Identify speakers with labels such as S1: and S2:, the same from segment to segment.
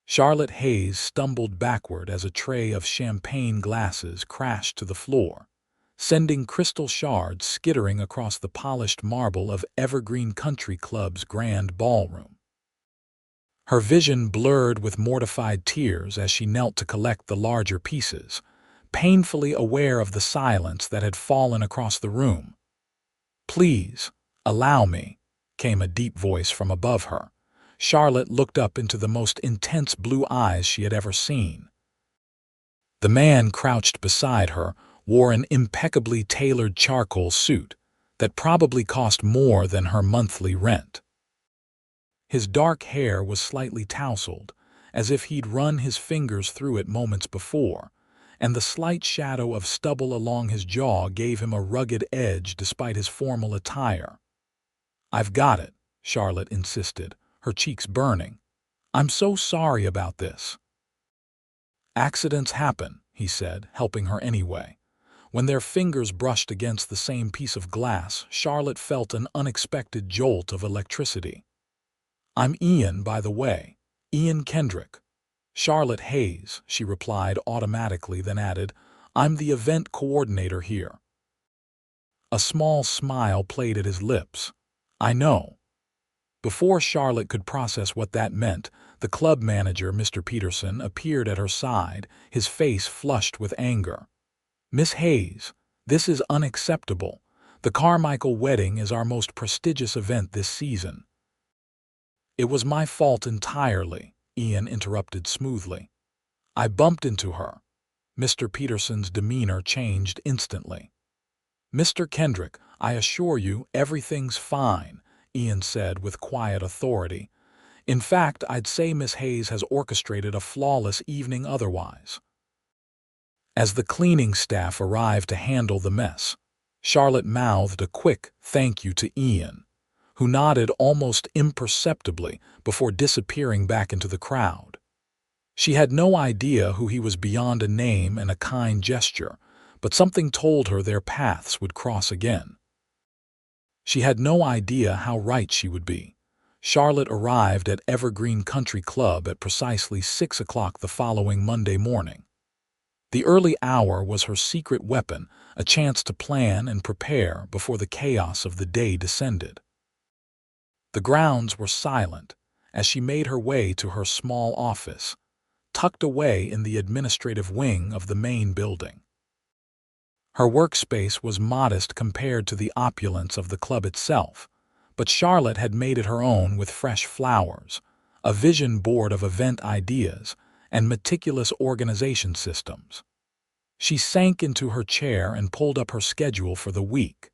S1: Charlotte Hayes stumbled backward as a tray of champagne glasses crashed to the floor, sending crystal shards skittering across the polished marble of Evergreen Country Club's grand ballroom. Her vision blurred with mortified tears as she knelt to collect the larger pieces, painfully aware of the silence that had fallen across the room. "Please, allow me," came a deep voice from above her. Charlotte looked up into the most intense blue eyes she had ever seen. The man crouched beside her wore an impeccably tailored charcoal suit that probably cost more than her monthly rent. His dark hair was slightly tousled, as if he'd run his fingers through it moments before, and the slight shadow of stubble along his jaw gave him a rugged edge despite his formal attire. "I've got it," Charlotte insisted, her cheeks burning. "I'm so sorry about this." "Accidents happen," he said, helping her anyway. When their fingers brushed against the same piece of glass, Charlotte felt an unexpected jolt of electricity. "I'm Ian, by the way. Ian Kendrick." "Charlotte Hayes," she replied automatically, then added, "I'm the event coordinator here." A small smile played at his lips. "I know." Before Charlotte could process what that meant, the club manager, Mr. Peterson, appeared at her side, his face flushed with anger. "Miss Hayes, this is unacceptable. The Carmichael wedding is our most prestigious event this season." "It was my fault entirely," Ian interrupted smoothly. "I bumped into her." Mr. Peterson's demeanor changed instantly. "Mr. Kendrick, I assure you everything's fine," Ian said with quiet authority. "In fact, I'd say Miss Hayes has orchestrated a flawless evening otherwise." As the cleaning staff arrived to handle the mess, Charlotte mouthed a quick thank you to Ian, who nodded almost imperceptibly before disappearing back into the crowd. She had no idea who he was beyond a name and a kind gesture, but something told her their paths would cross again. She had no idea how right she would be. Charlotte arrived at Evergreen Country Club at precisely 6 o'clock the following Monday morning. The early hour was her secret weapon, a chance to plan and prepare before the chaos of the day descended. The grounds were silent as she made her way to her small office, tucked away in the administrative wing of the main building. Her workspace was modest compared to the opulence of the club itself, but Charlotte had made it her own with fresh flowers, a vision board of event ideas, and meticulous organization systems. She sank into her chair and pulled up her schedule for the week.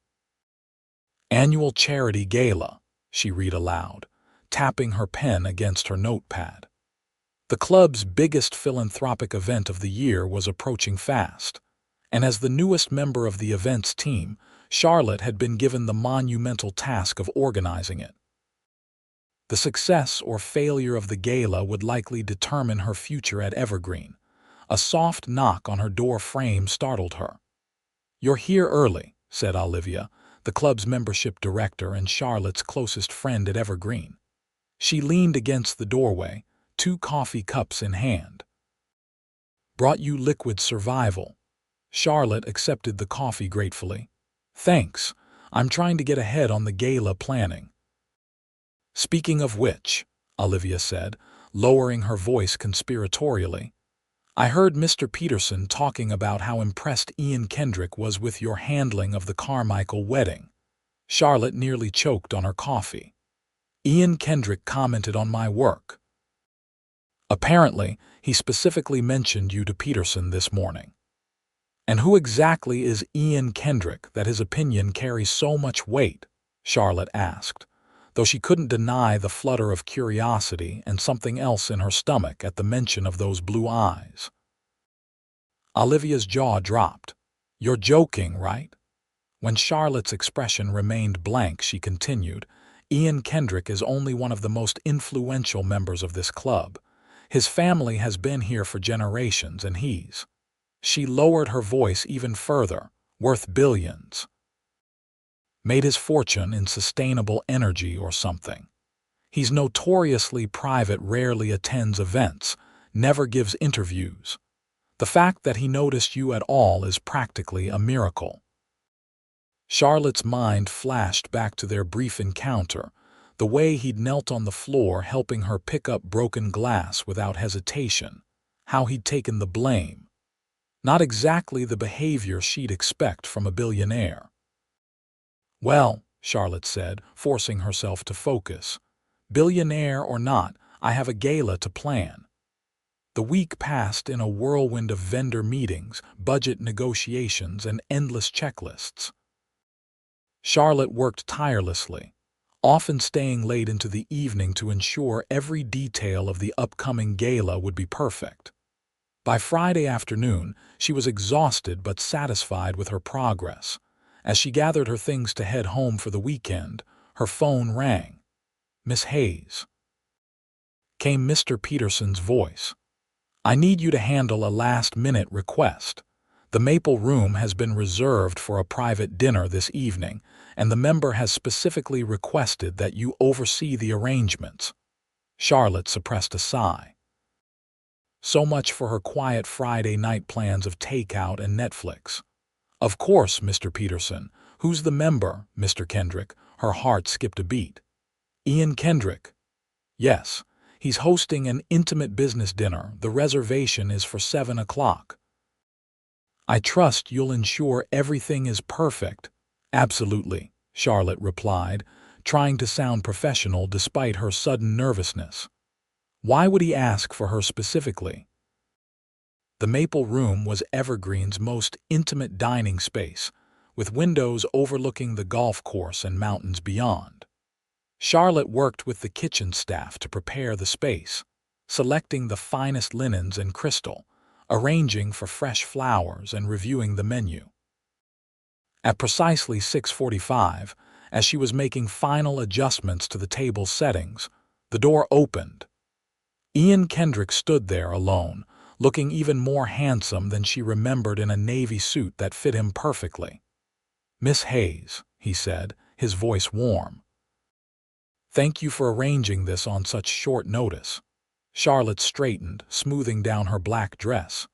S1: "Annual Charity Gala," she read aloud, tapping her pen against her notepad. The club's biggest philanthropic event of the year was approaching fast, and as the newest member of the events team, Charlotte had been given the monumental task of organizing it. The success or failure of the gala would likely determine her future at Evergreen. A soft knock on her door frame startled her. "You're here early," said Olivia, the club's membership director and Charlotte's closest friend at Evergreen. She leaned against the doorway, 2 coffee cups in hand. "Brought you liquid survival." Charlotte accepted the coffee gratefully. "Thanks. I'm trying to get ahead on the gala planning." "Speaking of which," Olivia said, lowering her voice conspiratorially, "I heard Mr. Peterson talking about how impressed Ian Kendrick was with your handling of the Carmichael wedding." Charlotte nearly choked on her coffee. "Ian Kendrick commented on my work. Apparently, he specifically mentioned you to Peterson this morning." "And who exactly is Ian Kendrick that his opinion carries so much weight?" Charlotte asked, though she couldn't deny the flutter of curiosity and something else in her stomach at the mention of those blue eyes. Olivia's jaw dropped. "You're joking, right?" When Charlotte's expression remained blank, she continued, "Ian Kendrick is only one of the most influential members of this club. His family has been here for generations, and he's—" She lowered her voice even further, "worth billions. Made his fortune in sustainable energy or something. He's notoriously private, rarely attends events, never gives interviews. The fact that he noticed you at all is practically a miracle." Charlotte's mind flashed back to their brief encounter, the way he'd knelt on the floor helping her pick up broken glass without hesitation, how he'd taken the blame. Not exactly the behavior she'd expect from a billionaire. "Well," Charlotte said, forcing herself to focus, "billionaire or not, I have a gala to plan." The week passed in a whirlwind of vendor meetings, budget negotiations, and endless checklists. Charlotte worked tirelessly, often staying late into the evening to ensure every detail of the upcoming gala would be perfect. By Friday afternoon, she was exhausted but satisfied with her progress. As she gathered her things to head home for the weekend, her phone rang. "Miss Hayes," came Mr. Peterson's voice. "I need you to handle a last-minute request. The Maple Room has been reserved for a private dinner this evening, and the member has specifically requested that you oversee the arrangements." Charlotte suppressed a sigh. So much for her quiet Friday night plans of takeout and Netflix. "Of course, Mr. Peterson. Who's the member, Mr. Kendrick?" Her heart skipped a beat. "Ian Kendrick." "Yes. He's hosting an intimate business dinner. The reservation is for 7 o'clock. I trust you'll ensure everything is perfect." "Absolutely," Charlotte replied, trying to sound professional despite her sudden nervousness. Why would he ask for her specifically? The Maple Room was Evergreen's most intimate dining space, with windows overlooking the golf course and mountains beyond. Charlotte worked with the kitchen staff to prepare the space, selecting the finest linens and crystal, arranging for fresh flowers, and reviewing the menu. At precisely 6:45, as she was making final adjustments to the table settings, the door opened. Ian Kendrick stood there alone, looking even more handsome than she remembered in a navy suit that fit him perfectly. "Miss Hayes," he said, his voice warm. "Thank you for arranging this on such short notice." Charlotte straightened, smoothing down her black dress.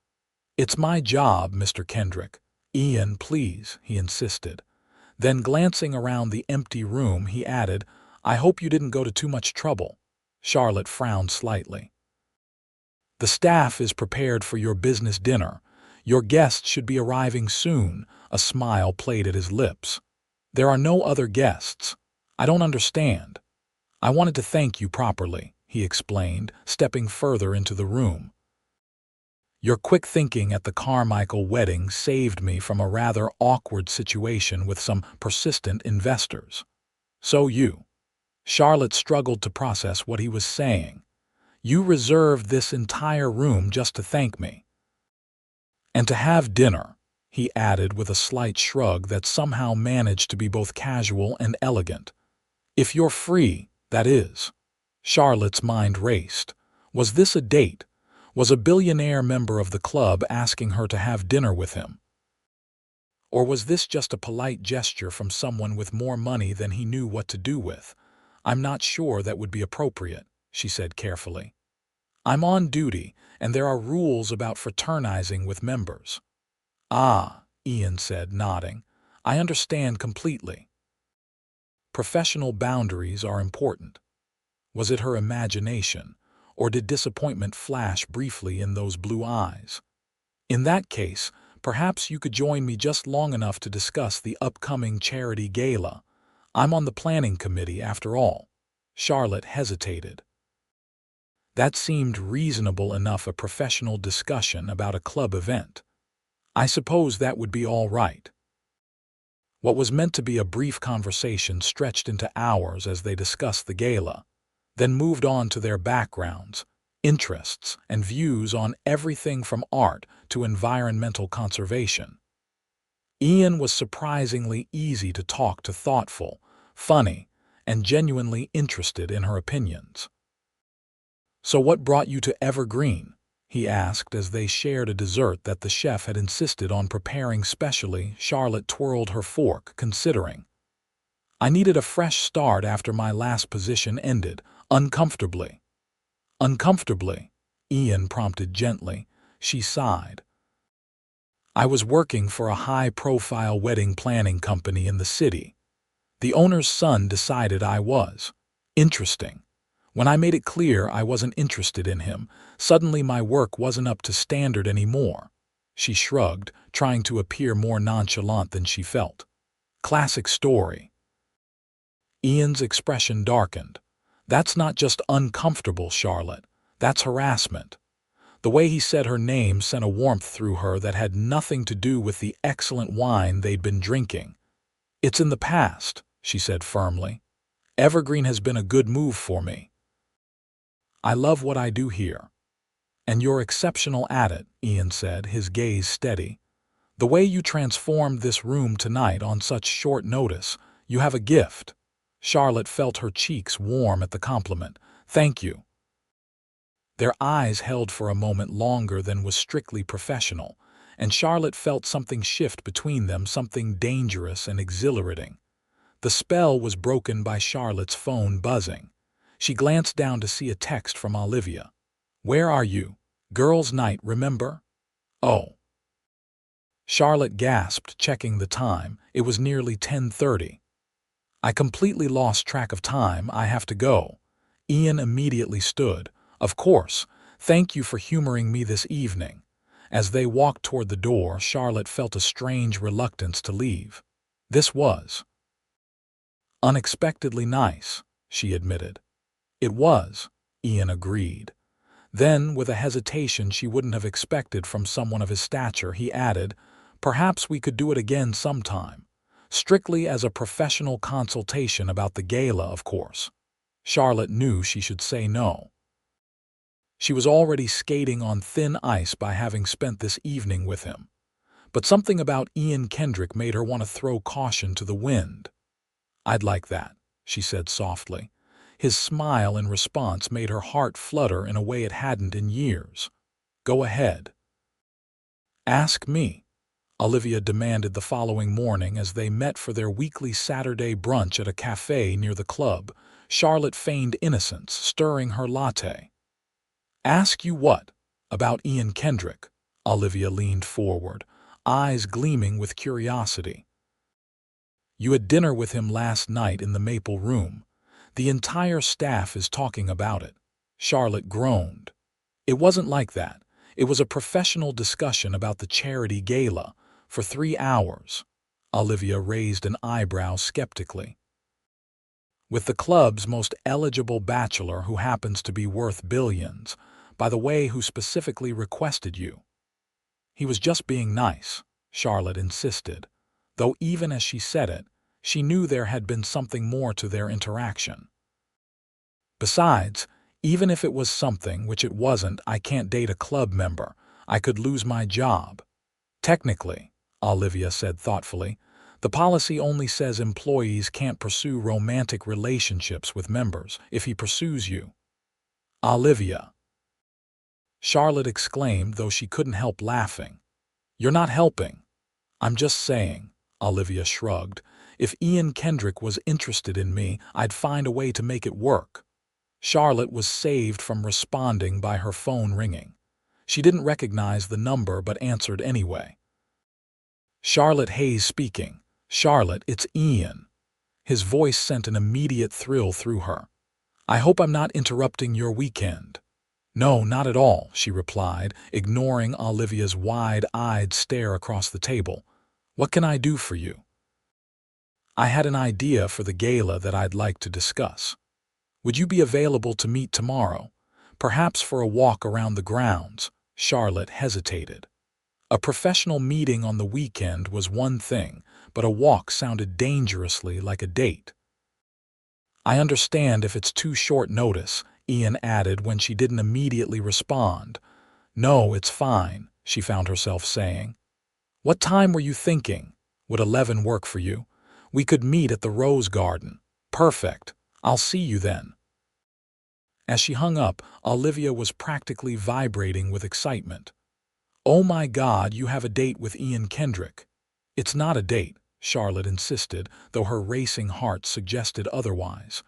S1: "It's my job, Mr. Kendrick." "Ian, please," he insisted. Then, glancing around the empty room, he added, "I hope you didn't go to too much trouble." Charlotte frowned slightly. "The staff is prepared for your business dinner. Your guests should be arriving soon." A smile played at his lips. "There are no other guests. I don't understand." "I wanted to thank you properly," he explained, stepping further into the room. "Your quick thinking at the Carmichael wedding saved me from a rather awkward situation with some persistent investors." "So you—" Charlotte struggled to process what he was saying. "You reserved this entire room just to thank me." "And to have dinner," he added with a slight shrug that somehow managed to be both casual and elegant. "If you're free, that is." Charlotte's mind raced. Was this a date? Was a billionaire member of the club asking her to have dinner with him? Or was this just a polite gesture from someone with more money than he knew what to do with? "I'm not sure that would be appropriate," she said carefully. "I'm on duty, and there are rules about fraternizing with members." "Ah," Ian said, nodding. "I understand completely." Professional boundaries are important. Was it her imagination, or did disappointment flash briefly in those blue eyes? "In that case, perhaps you could join me just long enough to discuss the upcoming charity gala. I'm on the planning committee, after all." Charlotte hesitated. That seemed reasonable enough, a professional discussion about a club event. "I suppose that would be all right." What was meant to be a brief conversation stretched into hours as they discussed the gala, then moved on to their backgrounds, interests, and views on everything from art to environmental conservation. Ian was surprisingly easy to talk to, thoughtful, funny, and genuinely interested in her opinions. "So what brought you to Evergreen?" he asked as they shared a dessert that the chef had insisted on preparing specially. Charlotte twirled her fork, considering. "I needed a fresh start after my last position ended, uncomfortably." "Uncomfortably?" Ian prompted gently. She sighed. I was working for a high-profile wedding planning company in the city. The owner's son decided I was interesting. When I made it clear I wasn't interested in him, suddenly my work wasn't up to standard anymore. She shrugged, trying to appear more nonchalant than she felt. Classic story. Ian's expression darkened. That's not just uncomfortable, Charlotte. That's harassment. The way he said her name sent a warmth through her that had nothing to do with the excellent wine they'd been drinking. It's in the past, she said firmly. Evergreen has been a good move for me. I love what I do here. And you're exceptional at it, Ian said, his gaze steady. The way you transformed this room tonight on such short notice, you have a gift. Charlotte felt her cheeks warm at the compliment. Thank you. Their eyes held for a moment longer than was strictly professional, and Charlotte felt something shift between them, something dangerous and exhilarating. The spell was broken by Charlotte's phone buzzing. She glanced down to see a text from Olivia. Where are you? Girls' night, remember? Oh. Charlotte gasped, checking the time. It was nearly 10:30. I completely lost track of time. I have to go. Ian immediately stood. Of course. Thank you for humoring me this evening. As they walked toward the door, Charlotte felt a strange reluctance to leave. This was unexpectedly nice, she admitted. It was, Ian agreed. Then, with a hesitation she wouldn't have expected from someone of his stature, he added, perhaps we could do it again sometime. Strictly as a professional consultation about the gala, of course. Charlotte knew she should say no. She was already skating on thin ice by having spent this evening with him. But something about Ian Kendrick made her want to throw caution to the wind. I'd like that, she said softly. His smile in response made her heart flutter in a way it hadn't in years. Go ahead. Ask me, Olivia demanded the following morning as they met for their weekly Saturday brunch at a cafe near the club. Charlotte feigned innocence, stirring her latte. Ask you what? About Ian Kendrick? Olivia leaned forward, eyes gleaming with curiosity. You had dinner with him last night in the Maple Room. The entire staff is talking about it. Charlotte groaned. It wasn't like that. It was a professional discussion about the charity gala for 3 hours. Olivia raised an eyebrow skeptically. With the club's most eligible bachelor who happens to be worth billions, by the way, who specifically requested you. He was just being nice, Charlotte insisted, though even as she said it, she knew there had been something more to their interaction. Besides, even if it was something, which it wasn't, I can't date a club member. I could lose my job. Technically, Olivia said thoughtfully, the policy only says employees can't pursue romantic relationships with members if he pursues you. Olivia. Charlotte exclaimed, though she couldn't help laughing. You're not helping. I'm just saying, Olivia shrugged. If Ian Kendrick was interested in me, I'd find a way to make it work. Charlotte was saved from responding by her phone ringing. She didn't recognize the number but answered anyway. Charlotte Hayes speaking. Charlotte, it's Ian. His voice sent an immediate thrill through her. I hope I'm not interrupting your weekend. No, not at all, she replied, ignoring Olivia's wide-eyed stare across the table. What can I do for you? I had an idea for the gala that I'd like to discuss. Would you be available to meet tomorrow? Perhaps for a walk around the grounds? Charlotte hesitated. A professional meeting on the weekend was one thing, but a walk sounded dangerously like a date. I understand if it's too short notice, Ian added when she didn't immediately respond. No, it's fine, she found herself saying. What time were you thinking? Would 11 work for you? We could meet at the Rose Garden. Perfect. I'll see you then. As she hung up, Olivia was practically vibrating with excitement. Oh my God, you have a date with Ian Kendrick. It's not a date, Charlotte insisted, though her racing heart suggested otherwise.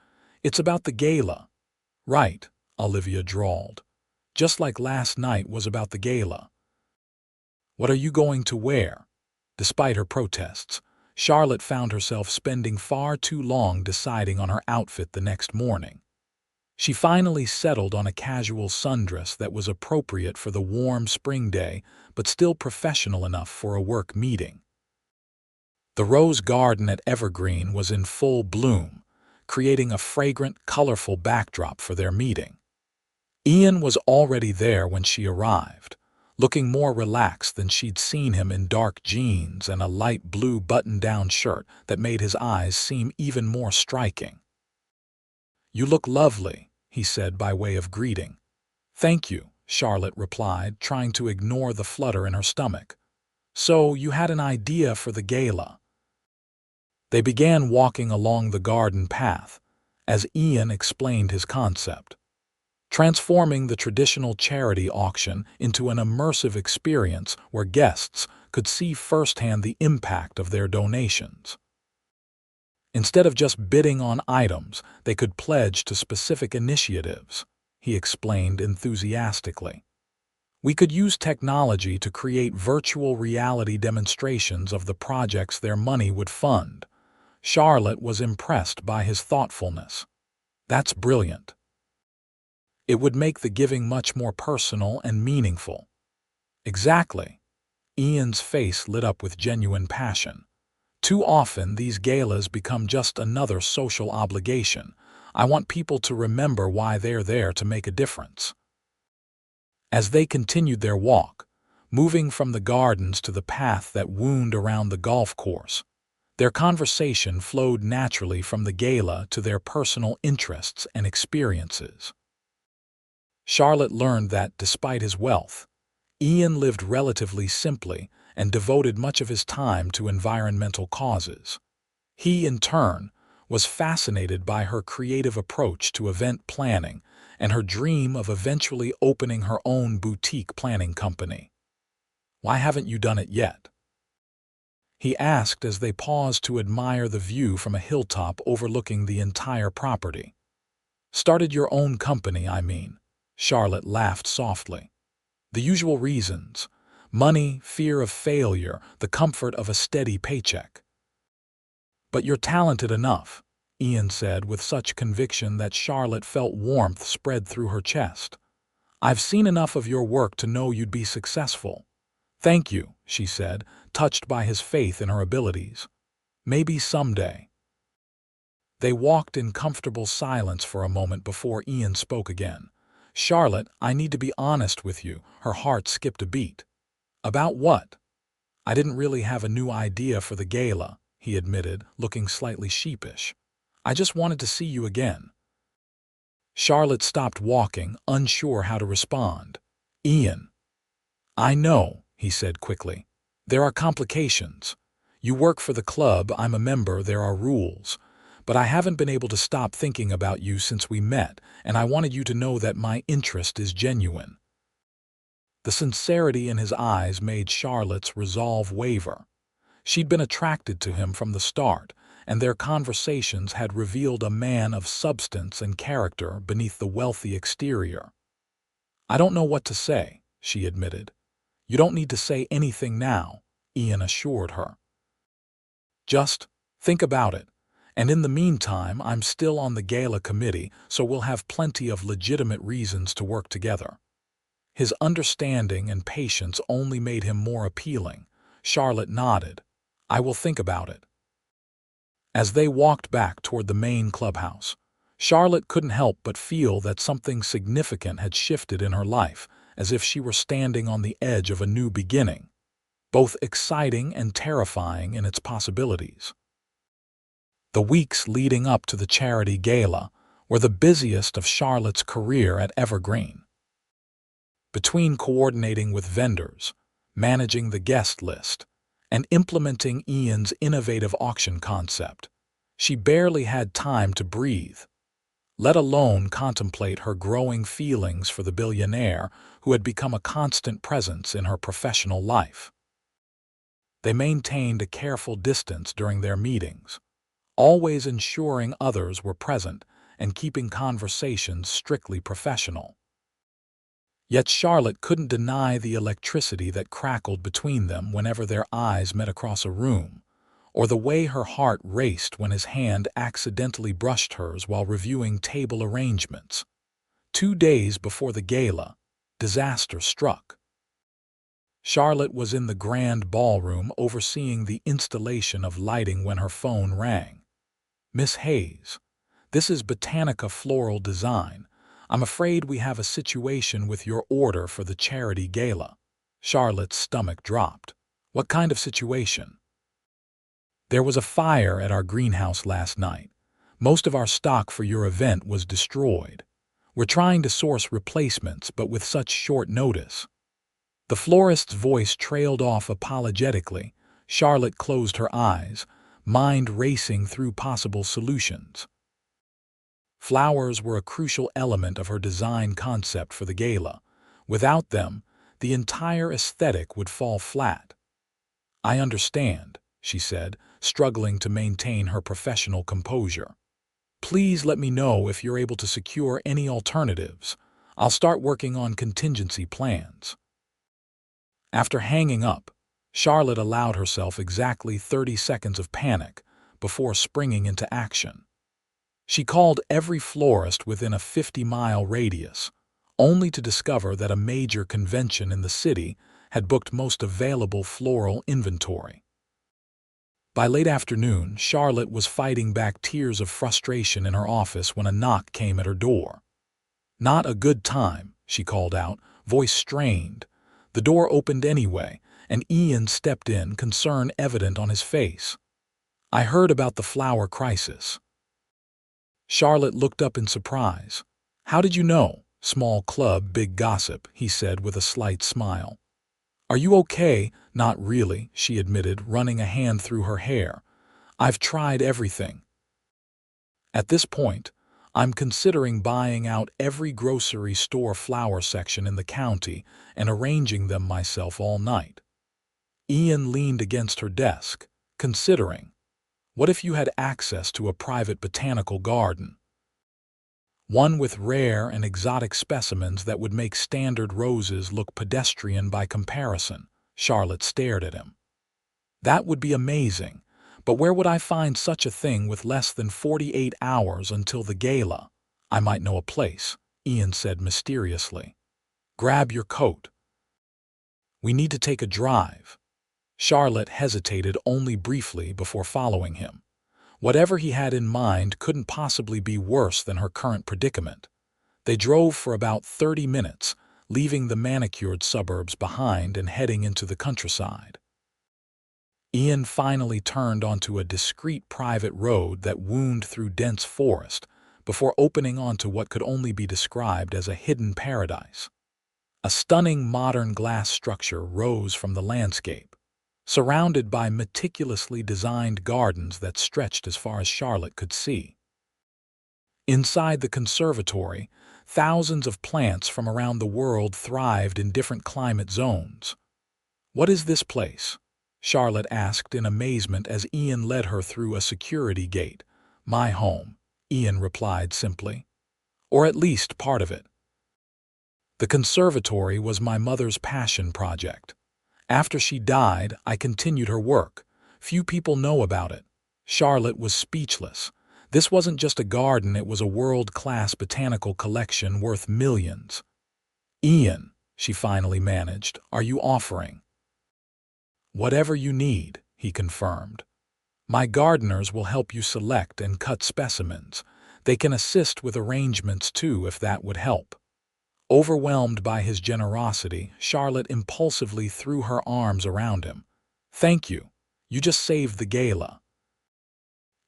S1: It's about the gala. Right, Olivia drawled. just like last night was about the gala. What are you going to wear? Despite her protests, Charlotte found herself spending far too long deciding on her outfit the next morning. She finally settled on a casual sundress that was appropriate for the warm spring day, but still professional enough for a work meeting. The rose garden at Evergreen was in full bloom, creating a fragrant, colorful backdrop for their meeting. Ian was already there when she arrived, looking more relaxed than she'd seen him in dark jeans and a light blue button-down shirt that made his eyes seem even more striking. "You look lovely," he said by way of greeting. "Thank you," Charlotte replied, trying to ignore the flutter in her stomach. "So you had an idea for the gala." They began walking along the garden path as Ian explained his concept, transforming the traditional charity auction into an immersive experience where guests could see firsthand the impact of their donations. Instead of just bidding on items, they could pledge to specific initiatives, he explained enthusiastically. "We could use technology to create virtual reality demonstrations of the projects their money would fund." Charlotte was impressed by his thoughtfulness. "That's brilliant. It would make the giving much more personal and meaningful." "Exactly." Ian's face lit up with genuine passion. "Too often, these galas become just another social obligation. I want people to remember why they're there to make a difference." As they continued their walk, moving from the gardens to the path that wound around the golf course, their conversation flowed naturally from the gala to their personal interests and experiences. Charlotte learned that, despite his wealth, Ian lived relatively simply and devoted much of his time to environmental causes. He, in turn, was fascinated by her creative approach to event planning and her dream of eventually opening her own boutique planning company. "Why haven't you done it yet?" he asked as they paused to admire the view from a hilltop overlooking the entire property. "Started your own company, I mean." Charlotte laughed softly. "The usual reasons: money, fear of failure, the comfort of a steady paycheck." "But you're talented enough," Ian said with such conviction that Charlotte felt warmth spread through her chest. "I've seen enough of your work to know you'd be successful." "Thank you," she said, touched by his faith in her abilities. "Maybe someday." They walked in comfortable silence for a moment before Ian spoke again. "Charlotte, I need to be honest with you." Her heart skipped a beat. "About what?" "I didn't really have a new idea for the gala," he admitted, looking slightly sheepish. "I just wanted to see you again." Charlotte stopped walking, unsure how to respond. "Ian." "I know," he said quickly. "There are complications. You work for the club, I'm a member, there are rules. But I haven't been able to stop thinking about you since we met, and I wanted you to know that my interest is genuine." The sincerity in his eyes made Charlotte's resolve waver. She'd been attracted to him from the start, and their conversations had revealed a man of substance and character beneath the wealthy exterior. "I don't know what to say," she admitted. "You don't need to say anything now," Ian assured her. "Just think about it. And in the meantime, I'm still on the gala committee, so we'll have plenty of legitimate reasons to work together." His understanding and patience only made him more appealing. Charlotte nodded. "I will think about it." As they walked back toward the main clubhouse, Charlotte couldn't help but feel that something significant had shifted in her life, as if she were standing on the edge of a new beginning, both exciting and terrifying in its possibilities. The weeks leading up to the charity gala were the busiest of Charlotte's career at Evergreen. Between coordinating with vendors, managing the guest list, and implementing Ian's innovative auction concept, she barely had time to breathe, let alone contemplate her growing feelings for the billionaire who had become a constant presence in her professional life. They maintained a careful distance during their meetings, always ensuring others were present and keeping conversations strictly professional. Yet Charlotte couldn't deny the electricity that crackled between them whenever their eyes met across a room, or the way her heart raced when his hand accidentally brushed hers while reviewing table arrangements. 2 days before the gala, disaster struck. Charlotte was in the grand ballroom overseeing the installation of lighting when her phone rang. "Miss Hayes, this is Botanica Floral Design. I'm afraid we have a situation with your order for the charity gala." Charlotte's stomach dropped. "What kind of situation?" "There was a fire at our greenhouse last night. Most of our stock for your event was destroyed. We're trying to source replacements, but with such short notice." The florist's voice trailed off apologetically. Charlotte closed her eyes, mind racing through possible solutions. Flowers were a crucial element of her design concept for the gala. Without them, the entire aesthetic would fall flat. "I understand," she said, struggling to maintain her professional composure. "Please let me know if you're able to secure any alternatives. I'll start working on contingency plans." After hanging up, Charlotte allowed herself exactly 30 seconds of panic before springing into action. She called every florist within a 50-mile radius, only to discover that a major convention in the city had booked most available floral inventory. By late afternoon, Charlotte was fighting back tears of frustration in her office when a knock came at her door. "Not a good time," she called out, voice strained. The door opened anyway, and Ian stepped in, concern evident on his face. "I heard about the flower crisis." Charlotte looked up in surprise. "How did you know?" "Small club, big gossip," he said with a slight smile. "Are you okay?" "Not really," she admitted, running a hand through her hair. "I've tried everything. At this point, I'm considering buying out every grocery store flower section in the county and arranging them myself all night." Ian leaned against her desk, considering. "What if you had access to a private botanical garden? One with rare and exotic specimens that would make standard roses look pedestrian by comparison." Charlotte stared at him. "That would be amazing, but where would I find such a thing with less than 48 hours until the gala?" "I might know a place," Ian said mysteriously. "Grab your coat. We need to take a drive." Charlotte hesitated only briefly before following him. Whatever he had in mind couldn't possibly be worse than her current predicament. They drove for about 30 minutes, leaving the manicured suburbs behind and heading into the countryside. Ian finally turned onto a discreet private road that wound through dense forest before opening onto what could only be described as a hidden paradise. A stunning modern glass structure rose from the landscape, surrounded by meticulously designed gardens that stretched as far as Charlotte could see. Inside the conservatory, thousands of plants from around the world thrived in different climate zones. "What is this place?" Charlotte asked in amazement as Ian led her through a security gate. "My home," Ian replied simply. "Or at least part of it. The conservatory was my mother's passion project. After she died, I continued her work. Few people know about it." Charlotte was speechless. This wasn't just a garden, it was a world-class botanical collection worth millions. "Ian," she finally managed, "are you offering?" "Whatever you need," he confirmed. "My gardeners will help you select and cut specimens. They can assist with arrangements too if that would help." Overwhelmed by his generosity, Charlotte impulsively threw her arms around him. "Thank you. You just saved the gala."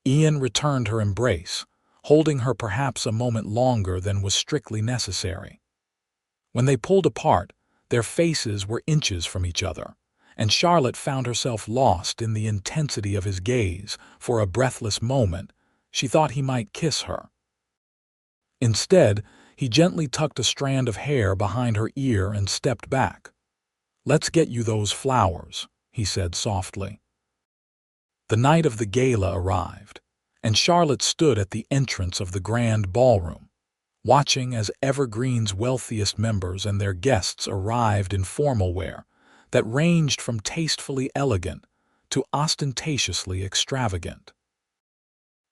S1: Ian returned her embrace, holding her perhaps a moment longer than was strictly necessary. When they pulled apart, their faces were inches from each other, and Charlotte found herself lost in the intensity of his gaze. For a breathless moment, she thought he might kiss her. Instead, he gently tucked a strand of hair behind her ear and stepped back. "Let's get you those flowers," he said softly. The night of the gala arrived, and Charlotte stood at the entrance of the grand ballroom. watching as Evergreen's wealthiest members and their guests arrived in formal wear that ranged from tastefully elegant to ostentatiously extravagant.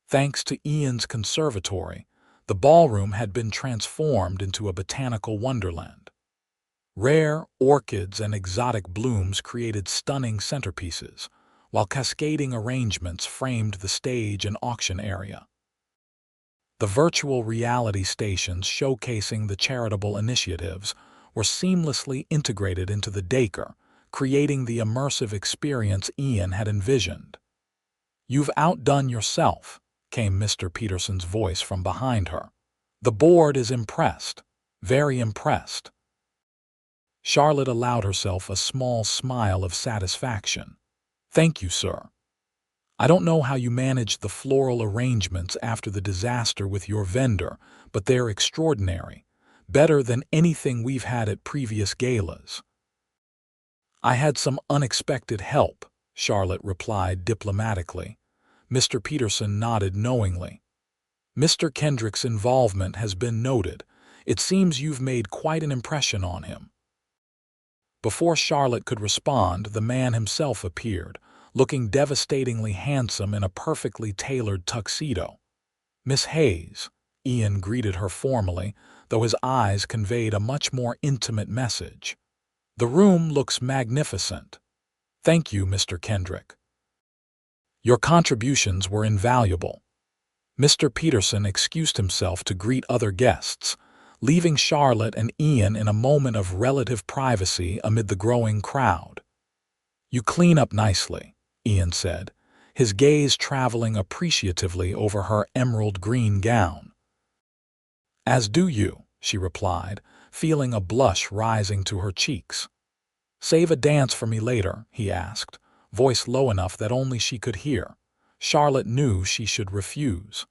S1: Thanks to Ian's conservatory, the ballroom had been transformed into a botanical wonderland. Rare orchids and exotic blooms created stunning centerpieces, while cascading arrangements framed the stage and auction area. The virtual reality stations showcasing the charitable initiatives were seamlessly integrated into the decor, creating the immersive experience Ian had envisioned. "You've outdone yourself," came Mr. Peterson's voice from behind her. "The board is impressed, very impressed." Charlotte allowed herself a small smile of satisfaction. "Thank you, sir. I don't know how you managed the floral arrangements after the disaster with your vendor, but they're extraordinary, better than anything we've had at previous galas." "I had some unexpected help," Charlotte replied diplomatically. Mr. Peterson nodded knowingly. "Mr. Kendrick's involvement has been noted. It seems you've made quite an impression on him." Before Charlotte could respond, the man himself appeared, looking devastatingly handsome in a perfectly tailored tuxedo. "Miss Hayes," Ian greeted her formally, though his eyes conveyed a much more intimate message. "The room looks magnificent." "Thank you, Mr. Kendrick. Your contributions were invaluable." Mr. Peterson excused himself to greet other guests, leaving Charlotte and Ian in a moment of relative privacy amid the growing crowd. "You clean up nicely," Ian said, his gaze traveling appreciatively over her emerald green gown. "As do you," she replied, feeling a blush rising to her cheeks. "Save a dance for me later?" he asked, voice low enough that only she could hear. Charlotte knew she should refuse.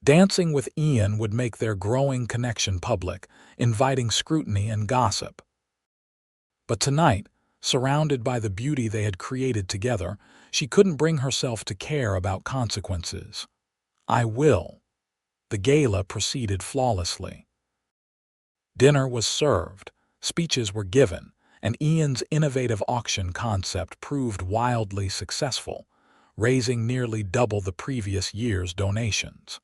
S1: Dancing with Ian would make their growing connection public, inviting scrutiny and gossip. But tonight, surrounded by the beauty they had created together, she couldn't bring herself to care about consequences. "I will." The gala proceeded flawlessly. Dinner was served, speeches were given, and Ian's innovative auction concept proved wildly successful, raising nearly double the previous year's donations.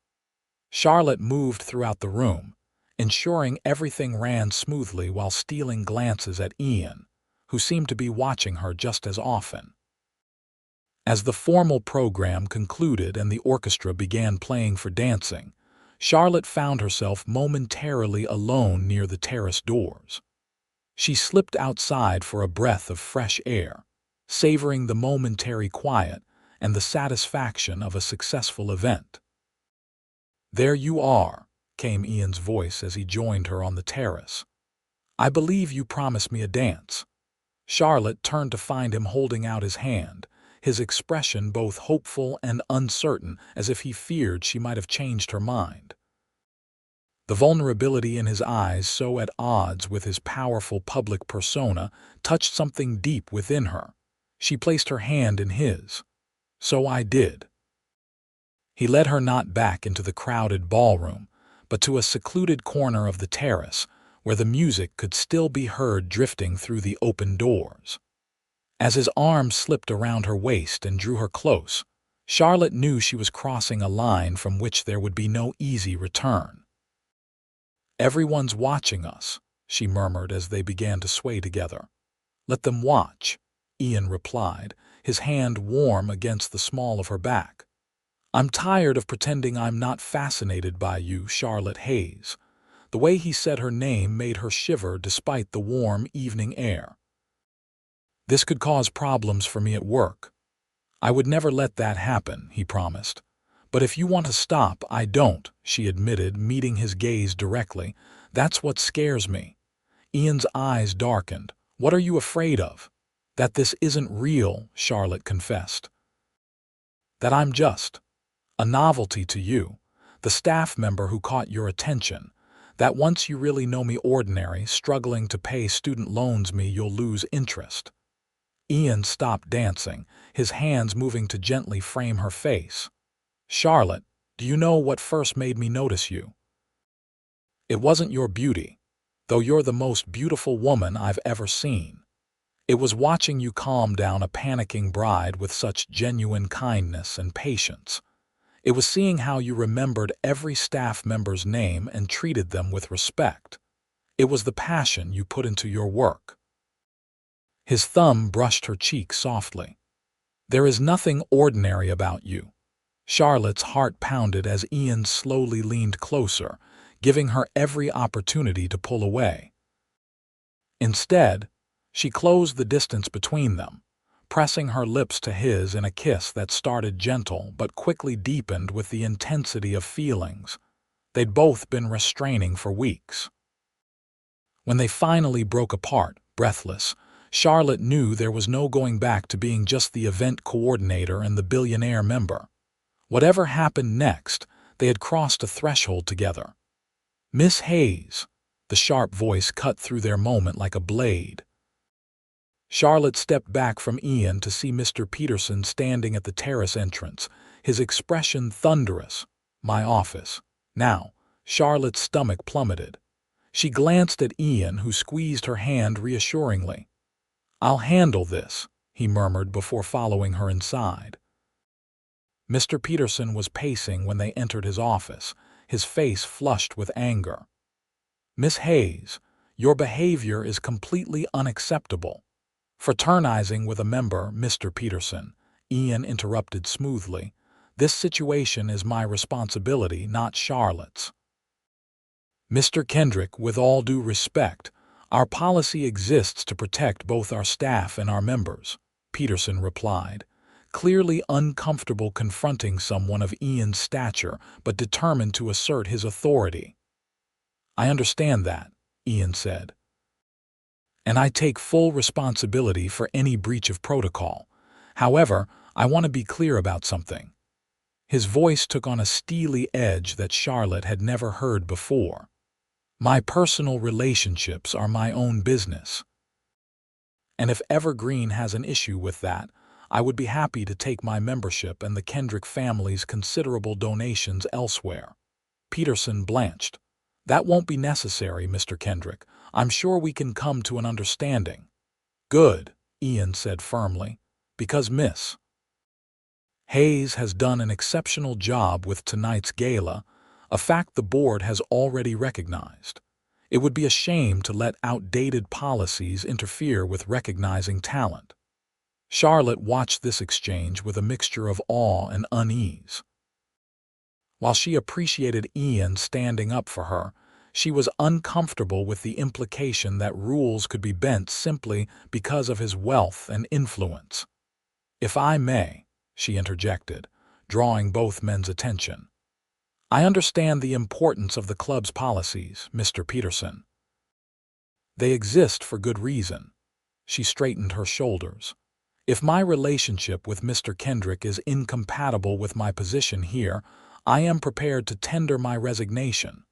S1: Charlotte moved throughout the room, ensuring everything ran smoothly while stealing glances at Ian, who seemed to be watching her just as often. As the formal program concluded and the orchestra began playing for dancing, Charlotte found herself momentarily alone near the terrace doors. She slipped outside for a breath of fresh air, savoring the momentary quiet and the satisfaction of a successful event. "There you are," came Ian's voice as he joined her on the terrace. "I believe you promised me a dance." Charlotte turned to find him holding out his hand, his expression both hopeful and uncertain, as if he feared she might have changed her mind. The vulnerability in his eyes, so at odds with his powerful public persona, touched something deep within her. She placed her hand in his. "So I did." He led her not back into the crowded ballroom, but to a secluded corner of the terrace, where the music could still be heard drifting through the open doors. As his arm slipped around her waist and drew her close, Charlotte knew she was crossing a line from which there would be no easy return. "Everyone's watching us," she murmured as they began to sway together. "Let them watch," Ian replied, his hand warm against the small of her back. "I'm tired of pretending I'm not fascinated by you, Charlotte Hayes." The way he said her name made her shiver despite the warm evening air. "This could cause problems for me at work." "I would never let that happen," he promised. "But if you want to stop, I don't," she admitted, meeting his gaze directly. "That's what scares me." Ian's eyes darkened. "What are you afraid of?" "That this isn't real," Charlotte confessed. "That I'm just a novelty to you, the staff member who caught your attention. That once you really know me ordinary, struggling to pay student loans you'll lose interest." Ian stopped dancing, his hands moving to gently frame her face. "Charlotte, do you know what first made me notice you?" It wasn't your beauty, though you're the most beautiful woman I've ever seen. It was watching you calm down a panicking bride with such genuine kindness and patience. It was seeing how you remembered every staff member's name and treated them with respect. It was the passion you put into your work. His thumb brushed her cheek softly. There is nothing ordinary about you. Charlotte's heart pounded as Ian slowly leaned closer, giving her every opportunity to pull away. Instead, she closed the distance between them, pressing her lips to his in a kiss that started gentle but quickly deepened with the intensity of feelings they'd both been restraining for weeks. When they finally broke apart, breathless, Charlotte knew there was no going back to being just the event coordinator and the Billionaire member. Whatever happened next, they had crossed a threshold together. "Miss Hayes," the sharp voice cut through their moment like a blade. Charlotte stepped back from Ian to see Mr. Peterson standing at the terrace entrance, his expression thunderous. "My office." Now, Charlotte's stomach plummeted. She glanced at Ian, who squeezed her hand reassuringly. "I'll handle this," he murmured before following her inside. Mr. Peterson was pacing when they entered his office, his face flushed with anger. "Miss Hayes, your behavior is completely unacceptable." Fraternizing with a member, Mr. Peterson, Ian interrupted smoothly. "This situation is my responsibility, not Charlotte's." "Mr. Kendrick, with all due respect, our policy exists to protect both our staff and our members," Peterson replied, clearly uncomfortable confronting someone of Ian's stature but determined to assert his authority. "I understand that," Ian said. "And I take full responsibility for any breach of protocol. However, I want to be clear about something." His voice took on a steely edge that Charlotte had never heard before. "My personal relationships are my own business. And if Evergreen has an issue with that, I would be happy to take my membership and the Kendrick family's considerable donations elsewhere." Peterson blanched. "That won't be necessary, Mr. Kendrick. I'm sure we can come to an understanding." "Good," Ian said firmly, "because Miss Hayes has done an exceptional job with tonight's gala, a fact the board has already recognized. It would be a shame to let outdated policies interfere with recognizing talent." Charlotte watched this exchange with a mixture of awe and unease. While she appreciated Ian standing up for her, she was uncomfortable with the implication that rules could be bent simply because of his wealth and influence. "If I may," she interjected, drawing both men's attention. "I understand the importance of the club's policies, Mr. Peterson. They exist for good reason." She straightened her shoulders. "If my relationship with Mr. Kendrick is incompatible with my position here, I am prepared to tender my resignation."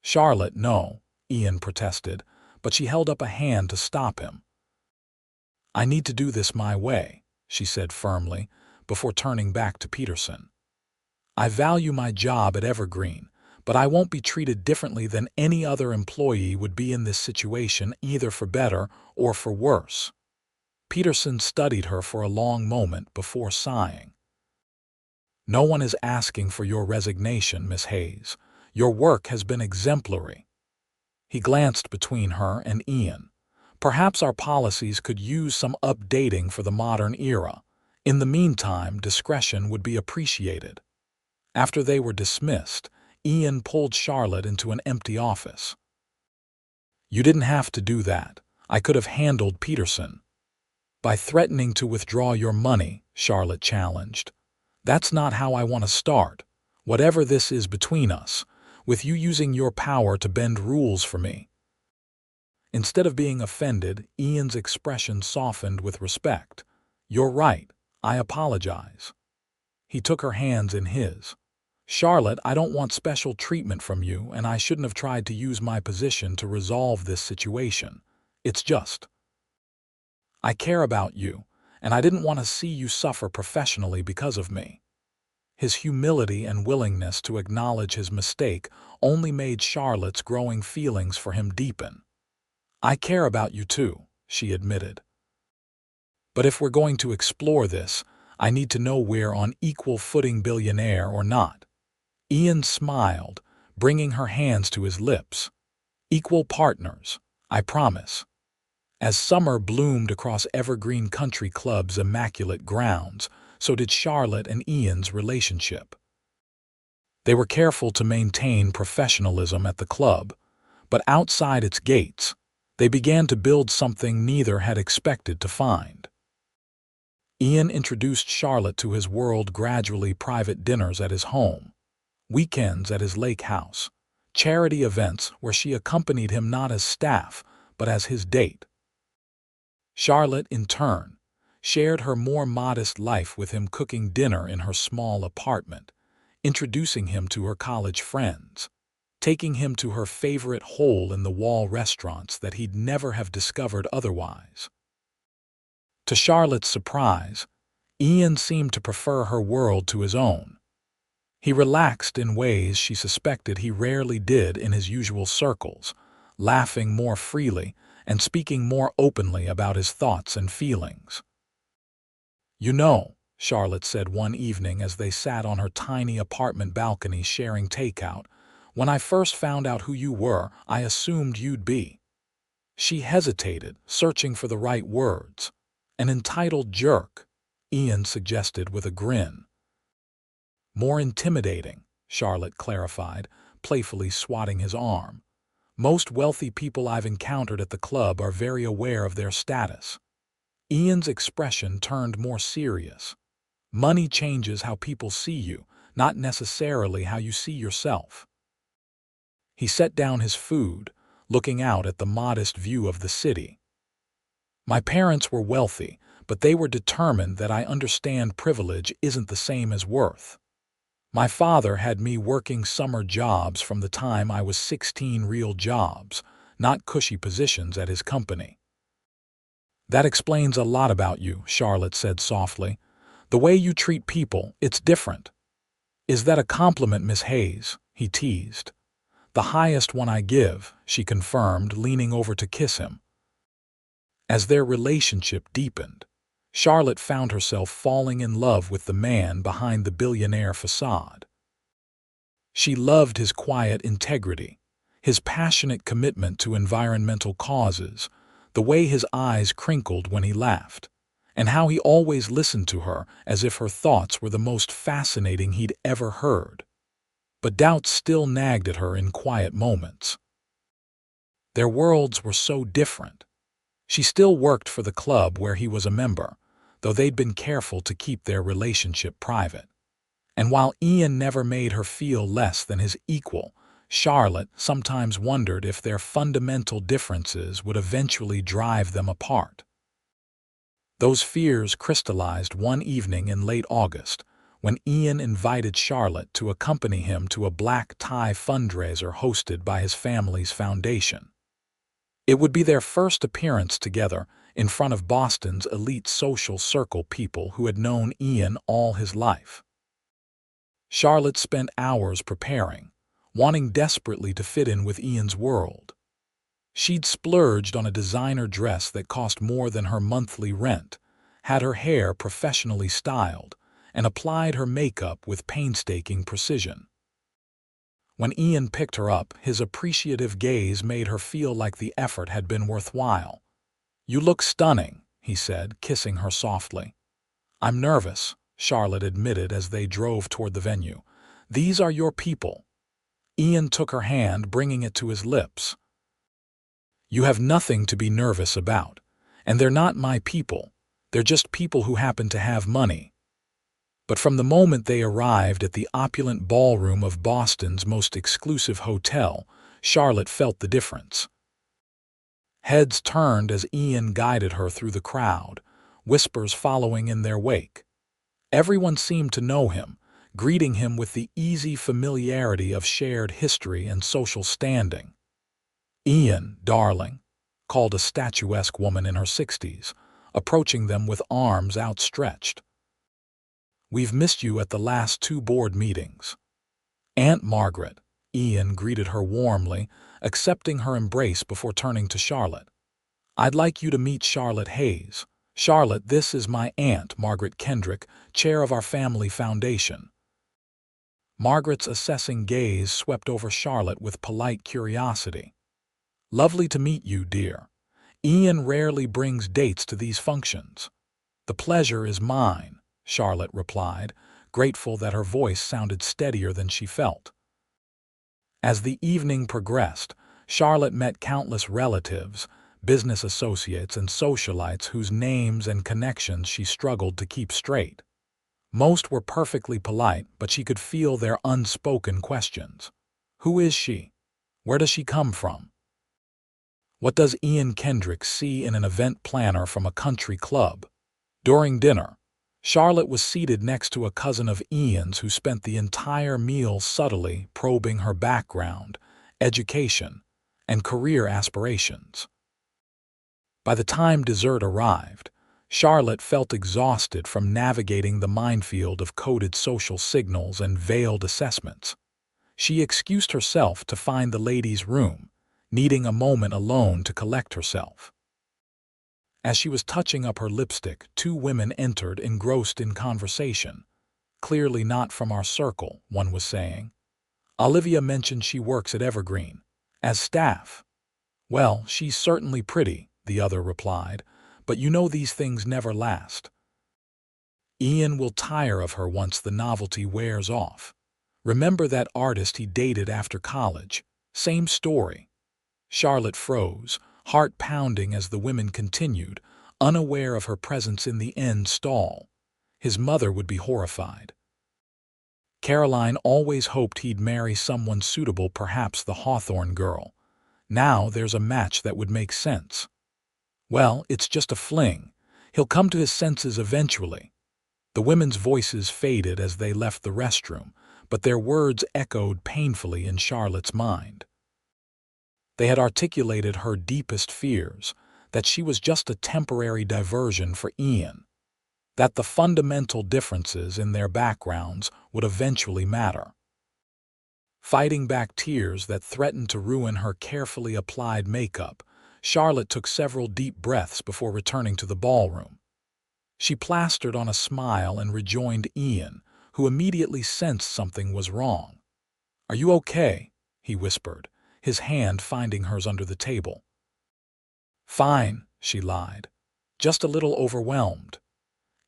S1: "Charlotte, no," Ian protested, but she held up a hand to stop him. "I need to do this my way," she said firmly, before turning back to Peterson. "I value my job at Evergreen, but I won't be treated differently than any other employee would be in this situation, either for better or for worse." Peterson studied her for a long moment before sighing. "No one is asking for your resignation, Miss Hayes. Your work has been exemplary." He glanced between her and Ian. "Perhaps our policies could use some updating for the modern era. In the meantime, discretion would be appreciated." After they were dismissed, Ian pulled Charlotte into an empty office. "You didn't have to do that. I could have handled Peterson." "By threatening to withdraw your money," Charlotte challenged. "That's not how I want to start. Whatever this is between us, with you using your power to bend rules for me." Instead of being offended, Ian's expression softened with respect. "You're right. I apologize." He took her hands in his. "Charlotte, I don't want special treatment from you, and I shouldn't have tried to use my position to resolve this situation. It's just I care about you, and I didn't want to see you suffer professionally because of me." His humility and willingness to acknowledge his mistake only made Charlotte's growing feelings for him deepen. "I care about you too," she admitted. "But if we're going to explore this, I need to know we're on equal footing, billionaire or not." Ian smiled, bringing her hands to his lips. "Equal partners, I promise." As summer bloomed across Evergreen Country Club's immaculate grounds, so did Charlotte and Ian's relationship. They were careful to maintain professionalism at the club, but outside its gates, they began to build something neither had expected to find. Ian introduced Charlotte to his world gradually: private dinners at his home, weekends at his lake house, charity events where she accompanied him not as staff, but as his date. Charlotte, in turn, shared her more modest life with him, cooking dinner in her small apartment, introducing him to her college friends, taking him to her favorite hole-in-the-wall restaurants that he'd never have discovered otherwise. To Charlotte's surprise, Ian seemed to prefer her world to his own. He relaxed in ways she suspected he rarely did in his usual circles, laughing more freely and speaking more openly about his thoughts and feelings. "You know," Charlotte said one evening as they sat on her tiny apartment balcony sharing takeout, "when I first found out who you were, I assumed you'd be—" She hesitated, searching for the right words. "An entitled jerk," Ian suggested with a grin. "More intimidating," Charlotte clarified, playfully swatting his arm. "Most wealthy people I've encountered at the club are very aware of their status." Ian's expression turned more serious. "Money changes how people see you, not necessarily how you see yourself." He set down his food, looking out at the modest view of the city. "My parents were wealthy, but they were determined that I understand privilege isn't the same as worth. My father had me working summer jobs from the time I was 16, real jobs, not cushy positions at his company." "That explains a lot about you," Charlotte said softly. "The way you treat people, it's different." "Is that a compliment, Miss Hayes?" he teased. "The highest one I give," she confirmed, leaning over to kiss him. As their relationship deepened, Charlotte found herself falling in love with the man behind the billionaire facade. She loved his quiet integrity, his passionate commitment to environmental causes, the way his eyes crinkled when he laughed, and how he always listened to her as if her thoughts were the most fascinating he'd ever heard. But doubts still nagged at her in quiet moments. Their worlds were so different. She still worked for the club where he was a member, though they'd been careful to keep their relationship private. And while Ian never made her feel less than his equal, Charlotte sometimes wondered if their fundamental differences would eventually drive them apart. Those fears crystallized one evening in late August, when Ian invited Charlotte to accompany him to a black tie fundraiser hosted by his family's foundation. It would be their first appearance together in front of Boston's elite social circle, people who had known Ian all his life. Charlotte spent hours preparing, wanting desperately to fit in with Ian's world. She'd splurged on a designer dress that cost more than her monthly rent, had her hair professionally styled, and applied her makeup with painstaking precision. When Ian picked her up, his appreciative gaze made her feel like the effort had been worthwhile. "You look stunning," he said, kissing her softly. "I'm nervous," Charlotte admitted as they drove toward the venue. "These are your people." Ian took her hand, bringing it to his lips. "You have nothing to be nervous about, and they're not my people. They're just people who happen to have money." But from the moment they arrived at the opulent ballroom of Boston's most exclusive hotel, Charlotte felt the difference. Heads turned as Ian guided her through the crowd, whispers following in their wake. Everyone seemed to know him, greeting him with the easy familiarity of shared history and social standing. "Ian, darling," called a statuesque woman in her 60s, approaching them with arms outstretched. We've missed you at the last 2 board meetings." "Aunt Margaret," Ian greeted her warmly, accepting her embrace before turning to Charlotte. "I'd like you to meet Charlotte Hayes. Charlotte, this is my aunt, Margaret Kendrick, chair of our family foundation." Margaret's assessing gaze swept over Charlotte with polite curiosity. "Lovely to meet you, dear. Ian rarely brings dates to these functions." "The pleasure is mine," Charlotte replied, grateful that her voice sounded steadier than she felt. As the evening progressed, Charlotte met countless relatives, business associates, and socialites whose names and connections she struggled to keep straight. Most were perfectly polite, but she could feel their unspoken questions. Who is she? Where does she come from? What does Ian Kendrick see in an event planner from a country club? During dinner, Charlotte was seated next to a cousin of Ian's who spent the entire meal subtly probing her background, education, and career aspirations. By the time dessert arrived, Charlotte felt exhausted from navigating the minefield of coded social signals and veiled assessments. She excused herself to find the ladies' room, needing a moment alone to collect herself. As she was touching up her lipstick, 2 women entered, engrossed in conversation. "Clearly not from our circle," one was saying. "Olivia mentioned she works at Evergreen. As staff." "Well, she's certainly pretty," the other replied, "but you know these things never last. Ian will tire of her once the novelty wears off. Remember that artist he dated after college? Same story." Charlotte froze, heart pounding as the women continued, unaware of her presence in the end stall. His mother would be horrified. Caroline always hoped he'd marry someone suitable, perhaps the Hawthorne girl. Now there's a match that would make sense. "Well, it's just a fling. He'll come to his senses eventually." The women's voices faded as they left the restroom, but their words echoed painfully in Charlotte's mind. They had articulated her deepest fears, that she was just a temporary diversion for Ian, that the fundamental differences in their backgrounds would eventually matter. Fighting back tears that threatened to ruin her carefully applied makeup, Charlotte took several deep breaths before returning to the ballroom. She plastered on a smile and rejoined Ian, who immediately sensed something was wrong. "Are you okay?" he whispered, his hand finding hers under the table. "Fine," she lied. "Just a little overwhelmed."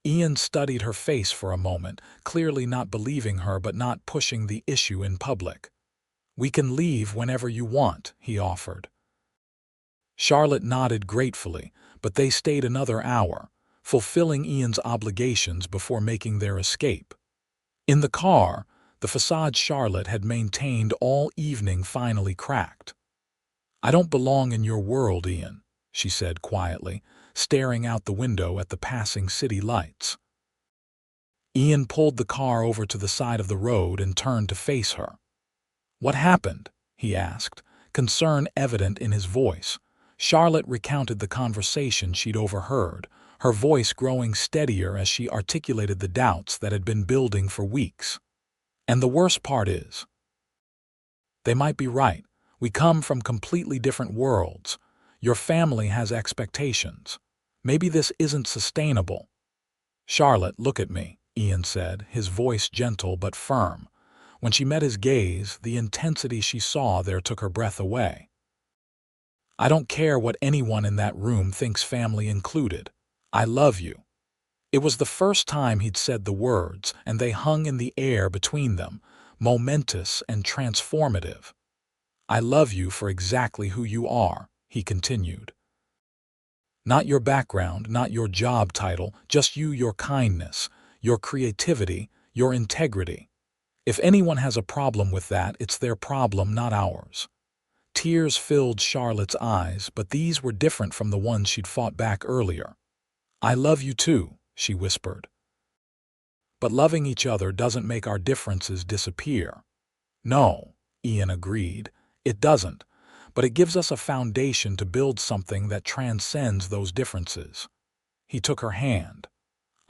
S1: Ian studied her face for a moment, clearly not believing her but not pushing the issue in public. "We can leave whenever you want," he offered. Charlotte nodded gratefully, but they stayed another hour, fulfilling Ian's obligations before making their escape. In the car, the facade Charlotte had maintained all evening finally cracked. "I don't belong in your world, Ian," she said quietly, staring out the window at the passing city lights. Ian pulled the car over to the side of the road and turned to face her. "What happened?" he asked, concern evident in his voice. Charlotte recounted the conversation she'd overheard, her voice growing steadier as she articulated the doubts that had been building for weeks. "And the worst part is, they might be right. We come from completely different worlds. Your family has expectations. Maybe this isn't sustainable." "Charlotte, look at me," Ian said, his voice gentle but firm. When she met his gaze, the intensity she saw there took her breath away. "I don't care what anyone in that room thinks, family included. I love you." It was the first time he'd said the words, and they hung in the air between them, momentous and transformative. "I love you for exactly who you are," he continued. "Not your background, not your job title, just you, your kindness, your creativity, your integrity. If anyone has a problem with that, it's their problem, not ours." Tears filled Charlotte's eyes, but these were different from the ones she'd fought back earlier. "I love you too," she whispered. "But loving each other doesn't make our differences disappear." "No," Ian agreed, "it doesn't, but it gives us a foundation to build something that transcends those differences." He took her hand.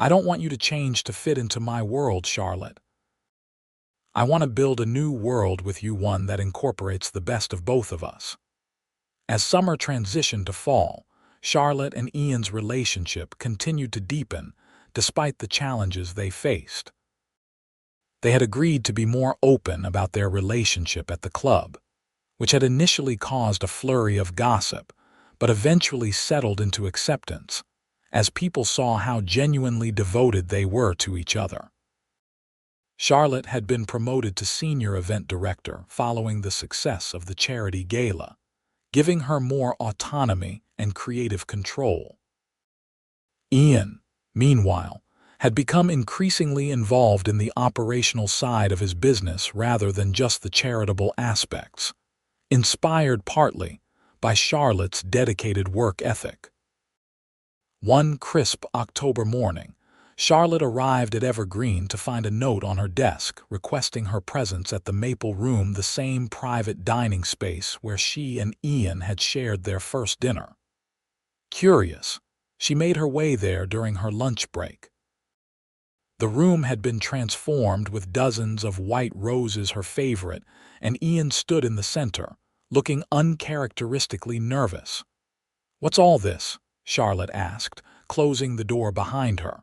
S1: I don't want you to change to fit into my world, Charlotte. I want to build a new world with you, one that incorporates the best of both of us. As summer transitioned to fall, Charlotte and Ian's relationship continued to deepen despite the challenges they faced. They had agreed to be more open about their relationship at the club, which had initially caused a flurry of gossip, but eventually settled into acceptance, as people saw how genuinely devoted they were to each other. Charlotte had been promoted to senior event director following the success of the charity gala, giving her more autonomy and creative control. Ian, meanwhile, had become increasingly involved in the operational side of his business rather than just the charitable aspects, inspired partly by Charlotte's dedicated work ethic. One crisp October morning, Charlotte arrived at Evergreen to find a note on her desk requesting her presence at the Maple Room, the same private dining space where she and Ian had shared their first dinner. Curious, she made her way there during her lunch break. The room had been transformed with dozens of white roses, her favorite, and Ian stood in the center, looking uncharacteristically nervous. "What's all this?" Charlotte asked, closing the door behind her.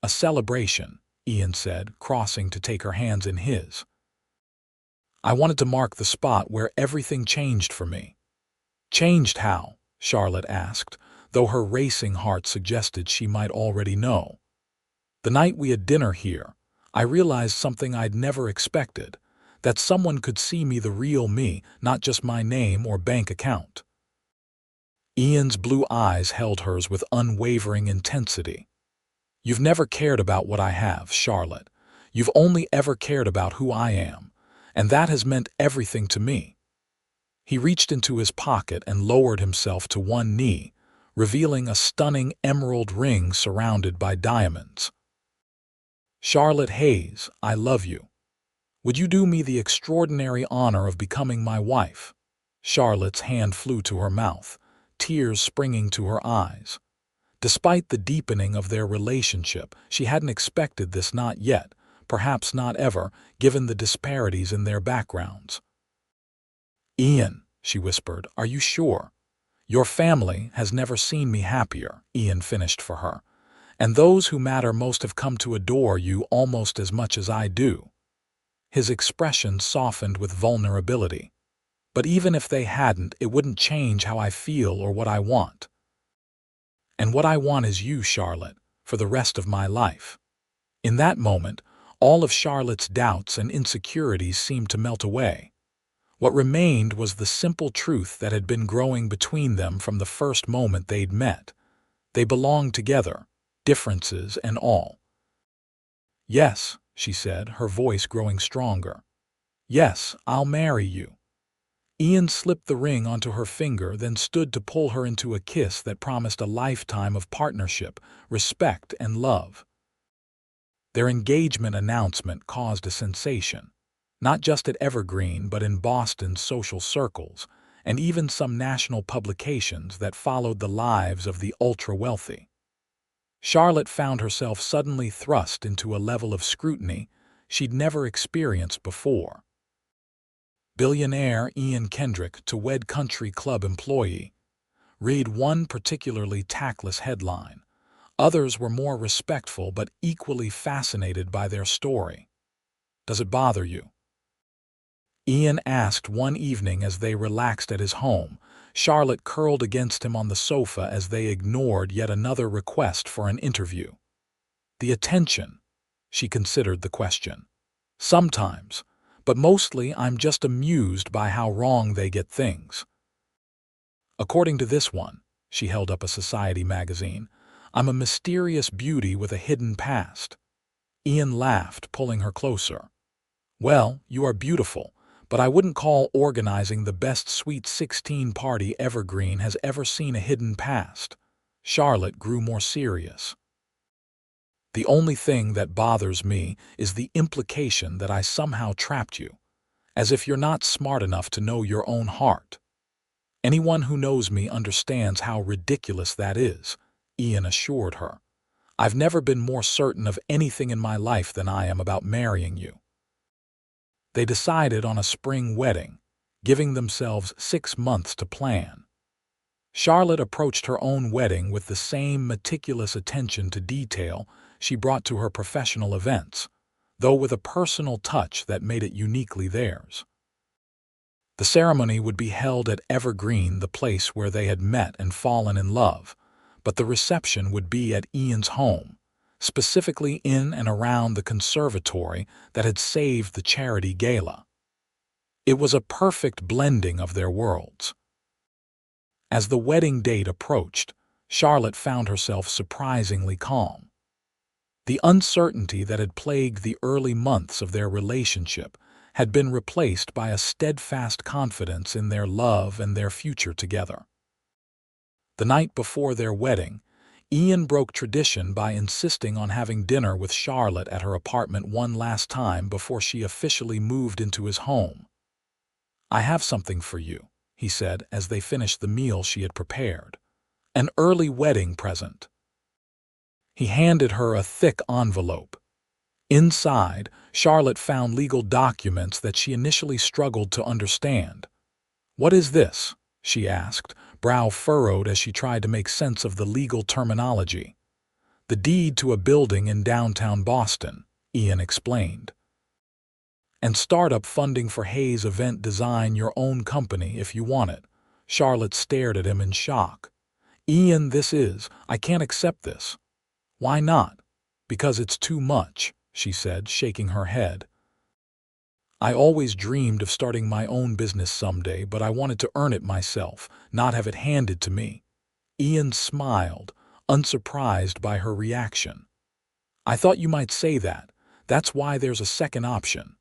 S1: "A celebration," Ian said, crossing to take her hands in his. "I wanted to mark the spot where everything changed for me." "Changed how?" Charlotte asked, though her racing heart suggested she might already know. "The night we had dinner here, I realized something I'd never expected, that someone could see me, the real me, not just my name or bank account." Ian's blue eyes held hers with unwavering intensity. "You've never cared about what I have, Charlotte. You've only ever cared about who I am, and that has meant everything to me." He reached into his pocket and lowered himself to one knee, revealing a stunning emerald ring surrounded by diamonds. "Charlotte Hayes, I love you. Would you do me the extraordinary honor of becoming my wife?" Charlotte's hand flew to her mouth, tears springing to her eyes. Despite the deepening of their relationship, she hadn't expected this, not yet, perhaps not ever, given the disparities in their backgrounds. "Ian," she whispered, "are you sure? Your family has never seen me happier," Ian finished for her, "and those who matter most have come to adore you almost as much as I do." His expression softened with vulnerability. "But even if they hadn't, it wouldn't change how I feel or what I want. And what I want is you, Charlotte, for the rest of my life." In that moment, all of Charlotte's doubts and insecurities seemed to melt away. What remained was the simple truth that had been growing between them from the first moment they'd met. They belonged together, differences and all. "Yes," she said, her voice growing stronger. "Yes, I'll marry you." Ian slipped the ring onto her finger, then stood to pull her into a kiss that promised a lifetime of partnership, respect, and love. Their engagement announcement caused a sensation, not just at Evergreen but in Boston's social circles, and even some national publications that followed the lives of the ultra-wealthy. Charlotte found herself suddenly thrust into a level of scrutiny she'd never experienced before. Billionaire Ian Kendrick to wed country club employee. Read one particularly tactless headline. Others were more respectful but equally fascinated by their story. "Does it bother you?" Ian asked one evening as they relaxed at his home. Charlotte curled against him on the sofa as they ignored yet another request for an interview. "The attention," she considered the question. "Sometimes, but mostly I'm just amused by how wrong they get things. According to this one," she held up a society magazine, "I'm a mysterious beauty with a hidden past." Ian laughed, pulling her closer. "Well, you are beautiful, but I wouldn't call organizing the best Sweet 16 party Evergreen has ever seen a hidden past." Charlotte grew more serious. "The only thing that bothers me is the implication that I somehow trapped you, as if you're not smart enough to know your own heart." "Anyone who knows me understands how ridiculous that is," Ian assured her. I've never been more certain of anything in my life than I am about marrying you." They decided on a spring wedding, giving themselves 6 months to plan. Charlotte approached her own wedding with the same meticulous attention to detail she brought to her professional events, though with a personal touch that made it uniquely theirs. The ceremony would be held at Evergreen, the place where they had met and fallen in love, but the reception would be at Ian's home, specifically in and around the conservatory that had saved the charity gala. It was a perfect blending of their worlds. As the wedding date approached, Charlotte found herself surprisingly calm. The uncertainty that had plagued the early months of their relationship had been replaced by a steadfast confidence in their love and their future together. The night before their wedding, Ian broke tradition by insisting on having dinner with Charlotte at her apartment one last time before she officially moved into his home. "I have something for you," he said as they finished the meal she had prepared. "An early wedding present." He handed her a thick envelope. Inside, Charlotte found legal documents that she initially struggled to understand. "What is this?" she asked, brow furrowed as she tried to make sense of the legal terminology. "The deed to a building in downtown Boston," Ian explained. "And startup funding for Hayes Event Design, your own company if you want it." Charlotte stared at him in shock. "Ian, I can't accept this." "Why not?" "Because it's too much," she said, shaking her head. "I always dreamed of starting my own business someday, but I wanted to earn it myself, not have it handed to me." Ian smiled, unsurprised by her reaction. "I thought you might say that. That's why there's a second option."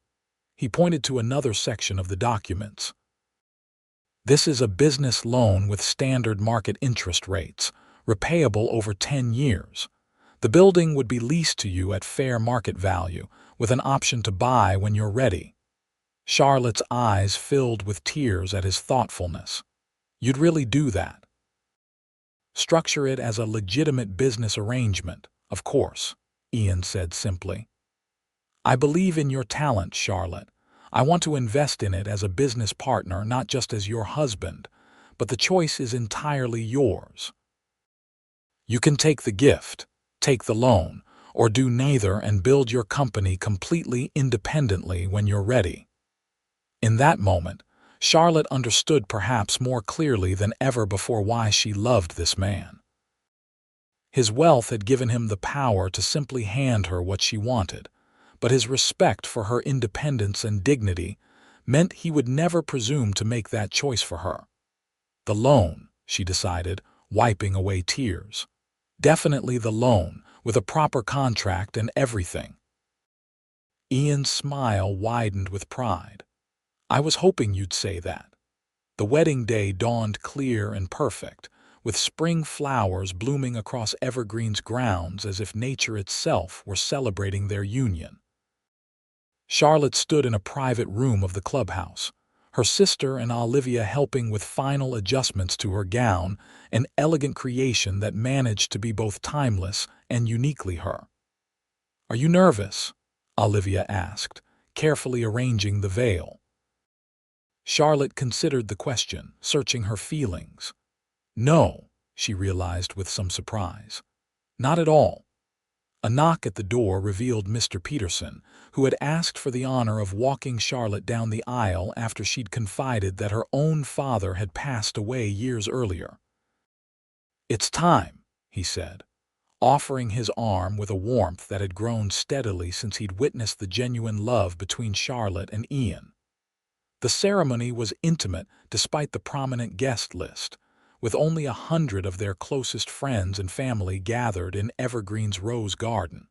S1: He pointed to another section of the documents. "This is a business loan with standard market interest rates, repayable over 10 years. The building would be leased to you at fair market value, with an option to buy when you're ready." Charlotte's eyes filled with tears at his thoughtfulness. "You'd really do that?" "Structure it as a legitimate business arrangement, of course," Ian said simply. "I believe in your talent, Charlotte. I want to invest in it as a business partner, not just as your husband, but the choice is entirely yours. You can take the gift, take the loan, or do neither and build your company completely independently when you're ready." In that moment, Charlotte understood perhaps more clearly than ever before why she loved this man. His wealth had given him the power to simply hand her what she wanted, but his respect for her independence and dignity meant he would never presume to make that choice for her. The loan, she decided, wiping away tears. Definitely the loan, with a proper contract and everything. Ian's smile widened with pride. "I was hoping you'd say that." The wedding day dawned clear and perfect, with spring flowers blooming across Evergreen's grounds as if nature itself were celebrating their union. Charlotte stood in a private room of the clubhouse, her sister and Olivia helping with final adjustments to her gown, an elegant creation that managed to be both timeless and uniquely her. "Are you nervous?" Olivia asked, carefully arranging the veil. Charlotte considered the question, searching her feelings. "No," she realized with some surprise. "Not at all." A knock at the door revealed Mr. Peterson, who had asked for the honor of walking Charlotte down the aisle after she'd confided that her own father had passed away years earlier. "It's time," he said, offering his arm with a warmth that had grown steadily since he'd witnessed the genuine love between Charlotte and Ian. The ceremony was intimate despite the prominent guest list, with only 100 of their closest friends and family gathered in Evergreen's rose garden.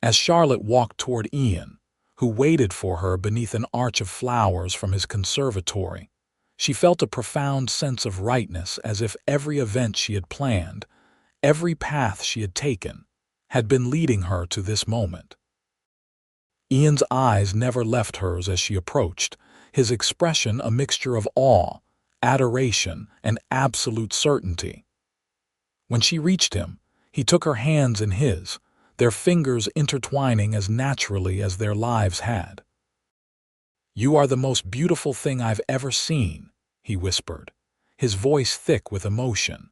S1: As Charlotte walked toward Ian, who waited for her beneath an arch of flowers from his conservatory, she felt a profound sense of rightness, as if every event she had planned, every path she had taken, had been leading her to this moment. Ian's eyes never left hers as she approached, his expression a mixture of awe, adoration, and absolute certainty. When she reached him, He took her hands in his, their fingers intertwining as naturally as their lives had. "You are the most beautiful thing I've ever seen," he whispered, his voice thick with emotion.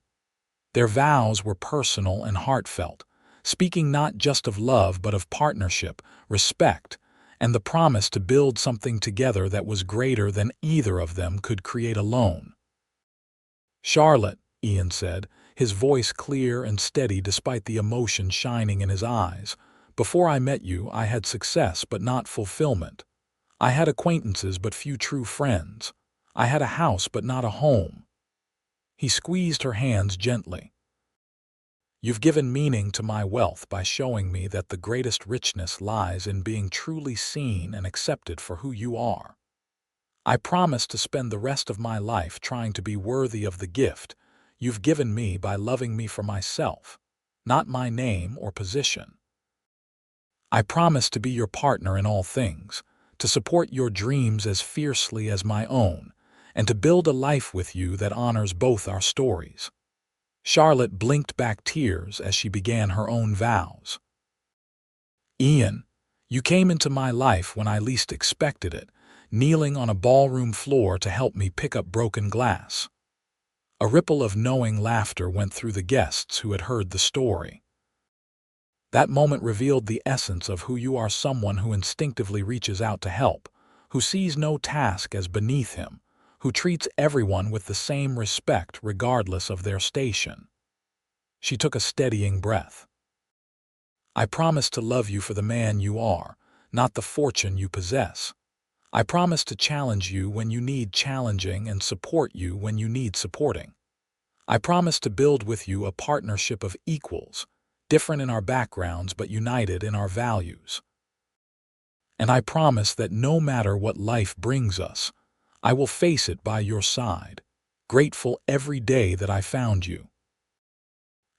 S1: Their vows were personal and heartfelt, speaking not just of love but of partnership, respect, and the promise to build something together that was greater than either of them could create alone. "Charlotte," Ian said, his voice clear and steady despite the emotion shining in his eyes, "before I met you, I had success but not fulfillment. I had acquaintances but few true friends. I had a house but not a home." He squeezed her hands gently. "You've given meaning to my wealth by showing me that the greatest richness lies in being truly seen and accepted for who you are. I promise to spend the rest of my life trying to be worthy of the gift you've given me by loving me for myself, not my name or position. I promise to be your partner in all things, to support your dreams as fiercely as my own, and to build a life with you that honors both our stories." Charlotte blinked back tears as she began her own vows. "Ian, you came into my life when I least expected it, kneeling on a ballroom floor to help me pick up broken glass." A ripple of knowing laughter went through the guests who had heard the story. That moment revealed the essence of who you are, someone who instinctively reaches out to help, who sees no task as beneath him, who treats everyone with the same respect regardless of their station. She took a steadying breath. "I promise to love you for the man you are, not the fortune you possess. I promise to challenge you when you need challenging and support you when you need supporting. I promise to build with you a partnership of equals, different in our backgrounds but united in our values. And I promise that no matter what life brings us, I will face it by your side, grateful every day that I found you."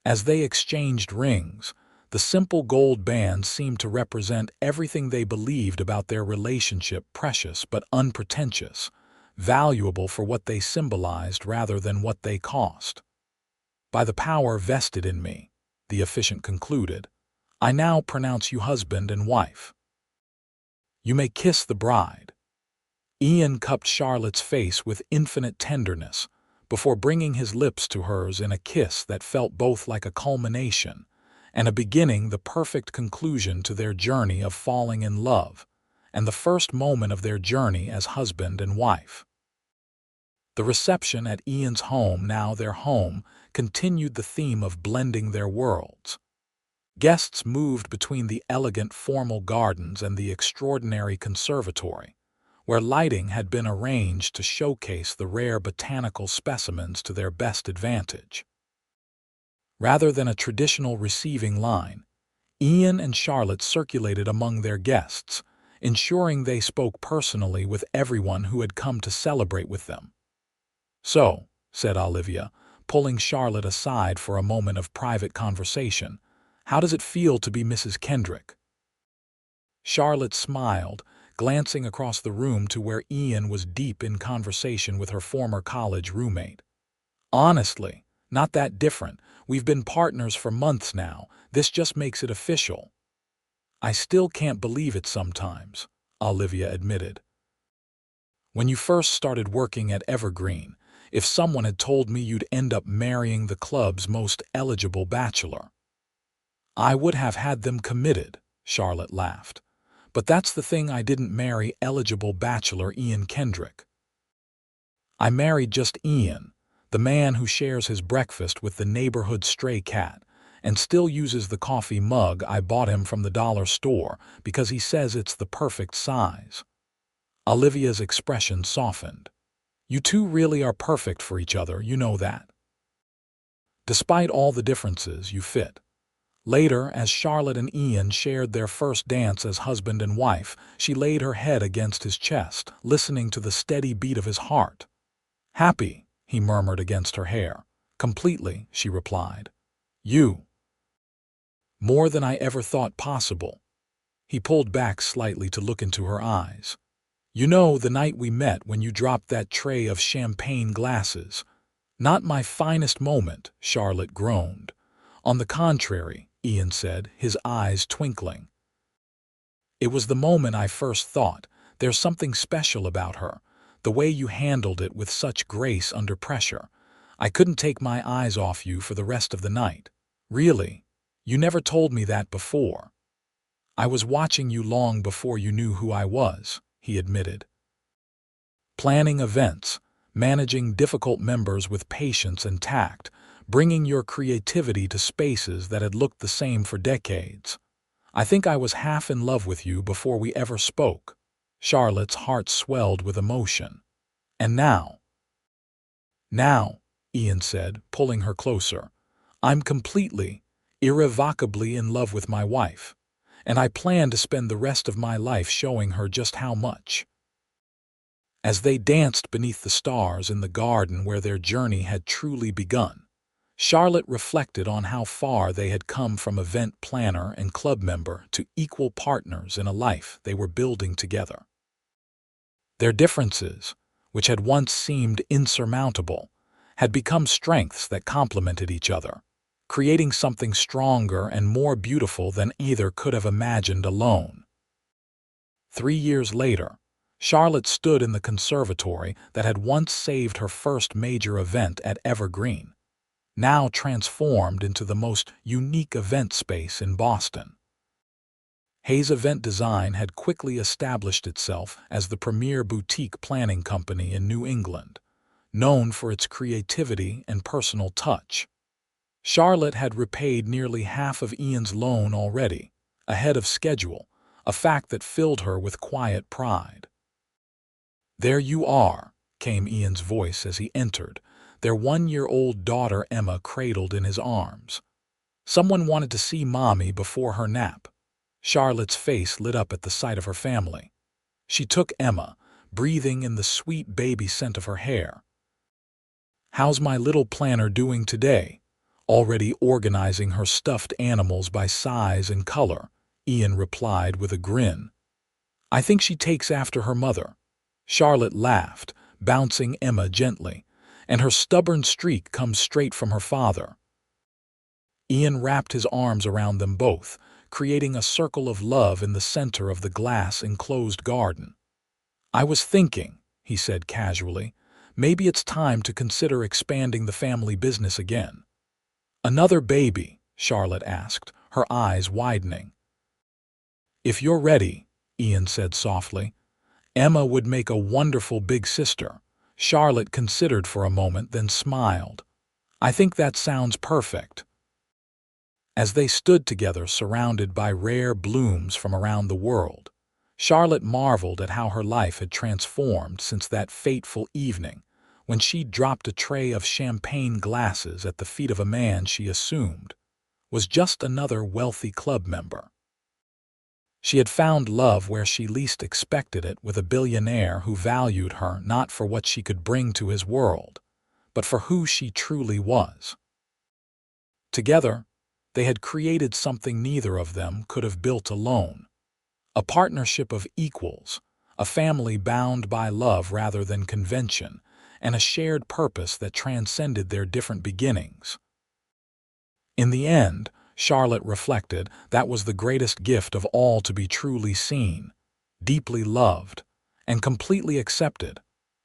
S1: As they exchanged rings, the simple gold bands seemed to represent everything they believed about their relationship, precious but unpretentious, valuable for what they symbolized rather than what they cost. "By the power vested in me," the officiant concluded, "I now pronounce you husband and wife. You may kiss the bride." Ian cupped Charlotte's face with infinite tenderness, before bringing his lips to hers in a kiss that felt both like a culmination and a beginning, the perfect conclusion to their journey of falling in love, and the first moment of their journey as husband and wife. The reception at Ian's home, now their home, continued the theme of blending their worlds. Guests moved between the elegant formal gardens and the extraordinary conservatory, where lighting had been arranged to showcase the rare botanical specimens to their best advantage. Rather than a traditional receiving line, Ian and Charlotte circulated among their guests, ensuring they spoke personally with everyone who had come to celebrate with them. "So," said Olivia, pulling Charlotte aside for a moment of private conversation, "how does it feel to be Mrs. Kendrick?" Charlotte smiled, glancing across the room to where Ian was deep in conversation with her former college roommate. "Honestly, not that different. We've been partners for months now. This just makes it official." "I still can't believe it sometimes," Olivia admitted. "When you first started working at Evergreen, if someone had told me you'd end up marrying the club's most eligible bachelor, I would have had them committed," Charlotte laughed. "But that's the thing, I didn't marry eligible bachelor Ian Kendrick. I married just Ian, the man who shares his breakfast with the neighborhood stray cat and still uses the coffee mug I bought him from the dollar store because he says it's the perfect size." Olivia's expression softened. "You two really are perfect for each other, you know that. Despite all the differences, you fit." Later, as Charlotte and Ian shared their first dance as husband and wife, she laid her head against his chest, listening to the steady beat of his heart. "Happy," he murmured against her hair. "Completely," she replied. "You." "More than I ever thought possible." He pulled back slightly to look into her eyes. "You know, the night we met when you dropped that tray of champagne glasses. Not my finest moment," Charlotte groaned. On the contrary, Ian said, his eyes twinkling. It was the moment I first thought, there's something special about her, the way you handled it with such grace under pressure. I couldn't take my eyes off you for the rest of the night. Really? You never told me that before. I was watching you long before you knew who I was, he admitted. Planning events, managing difficult members with patience and tact, bringing your creativity to spaces that had looked the same for decades. I think I was half in love with you before we ever spoke. Charlotte's heart swelled with emotion. And now, Ian said, pulling her closer, I'm completely, irrevocably in love with my wife, and I plan to spend the rest of my life showing her just how much. As they danced beneath the stars in the garden where their journey had truly begun, Charlotte reflected on how far they had come from event planner and club member to equal partners in a life they were building together. Their differences, which had once seemed insurmountable, had become strengths that complemented each other, creating something stronger and more beautiful than either could have imagined alone. 3 years later, Charlotte stood in the conservatory that had once saved her first major event at Evergreen, now transformed into the most unique event space in Boston. Hayes Event Design had quickly established itself as the premier boutique planning company in New England, known for its creativity and personal touch. Charlotte had repaid nearly half of Ian's loan already, ahead of schedule, a fact that filled her with quiet pride. There you are, came Ian's voice as he entered, their 1-year-old daughter Emma cradled in his arms. Someone wanted to see Mommy before her nap. Charlotte's face lit up at the sight of her family. She took Emma, breathing in the sweet baby scent of her hair. How's my little planner doing today? Already organizing her stuffed animals by size and color, Ian replied with a grin. I think she takes after her mother. Charlotte laughed, bouncing Emma gently, and her stubborn streak comes straight from her father. Ian wrapped his arms around them both, creating a circle of love in the center of the glass-enclosed garden. I was thinking, he said casually, maybe it's time to consider expanding the family business again. Another baby? Charlotte asked, her eyes widening. If you're ready, Ian said softly. Emma would make a wonderful big sister. Charlotte considered for a moment, then smiled. I think that sounds perfect. As they stood together surrounded by rare blooms from around the world, Charlotte marveled at how her life had transformed since that fateful evening when she dropped a tray of champagne glasses at the feet of a man she assumed was just another wealthy club member. She had found love where she least expected it, with a billionaire who valued her not for what she could bring to his world, but for who she truly was. Together, they had created something neither of them could have built alone. A partnership of equals, a family bound by love rather than convention, and a shared purpose that transcended their different beginnings. In the end, Charlotte reflected, that was the greatest gift of all, to be truly seen, deeply loved, and completely accepted,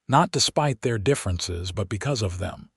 S1: not despite their differences but because of them.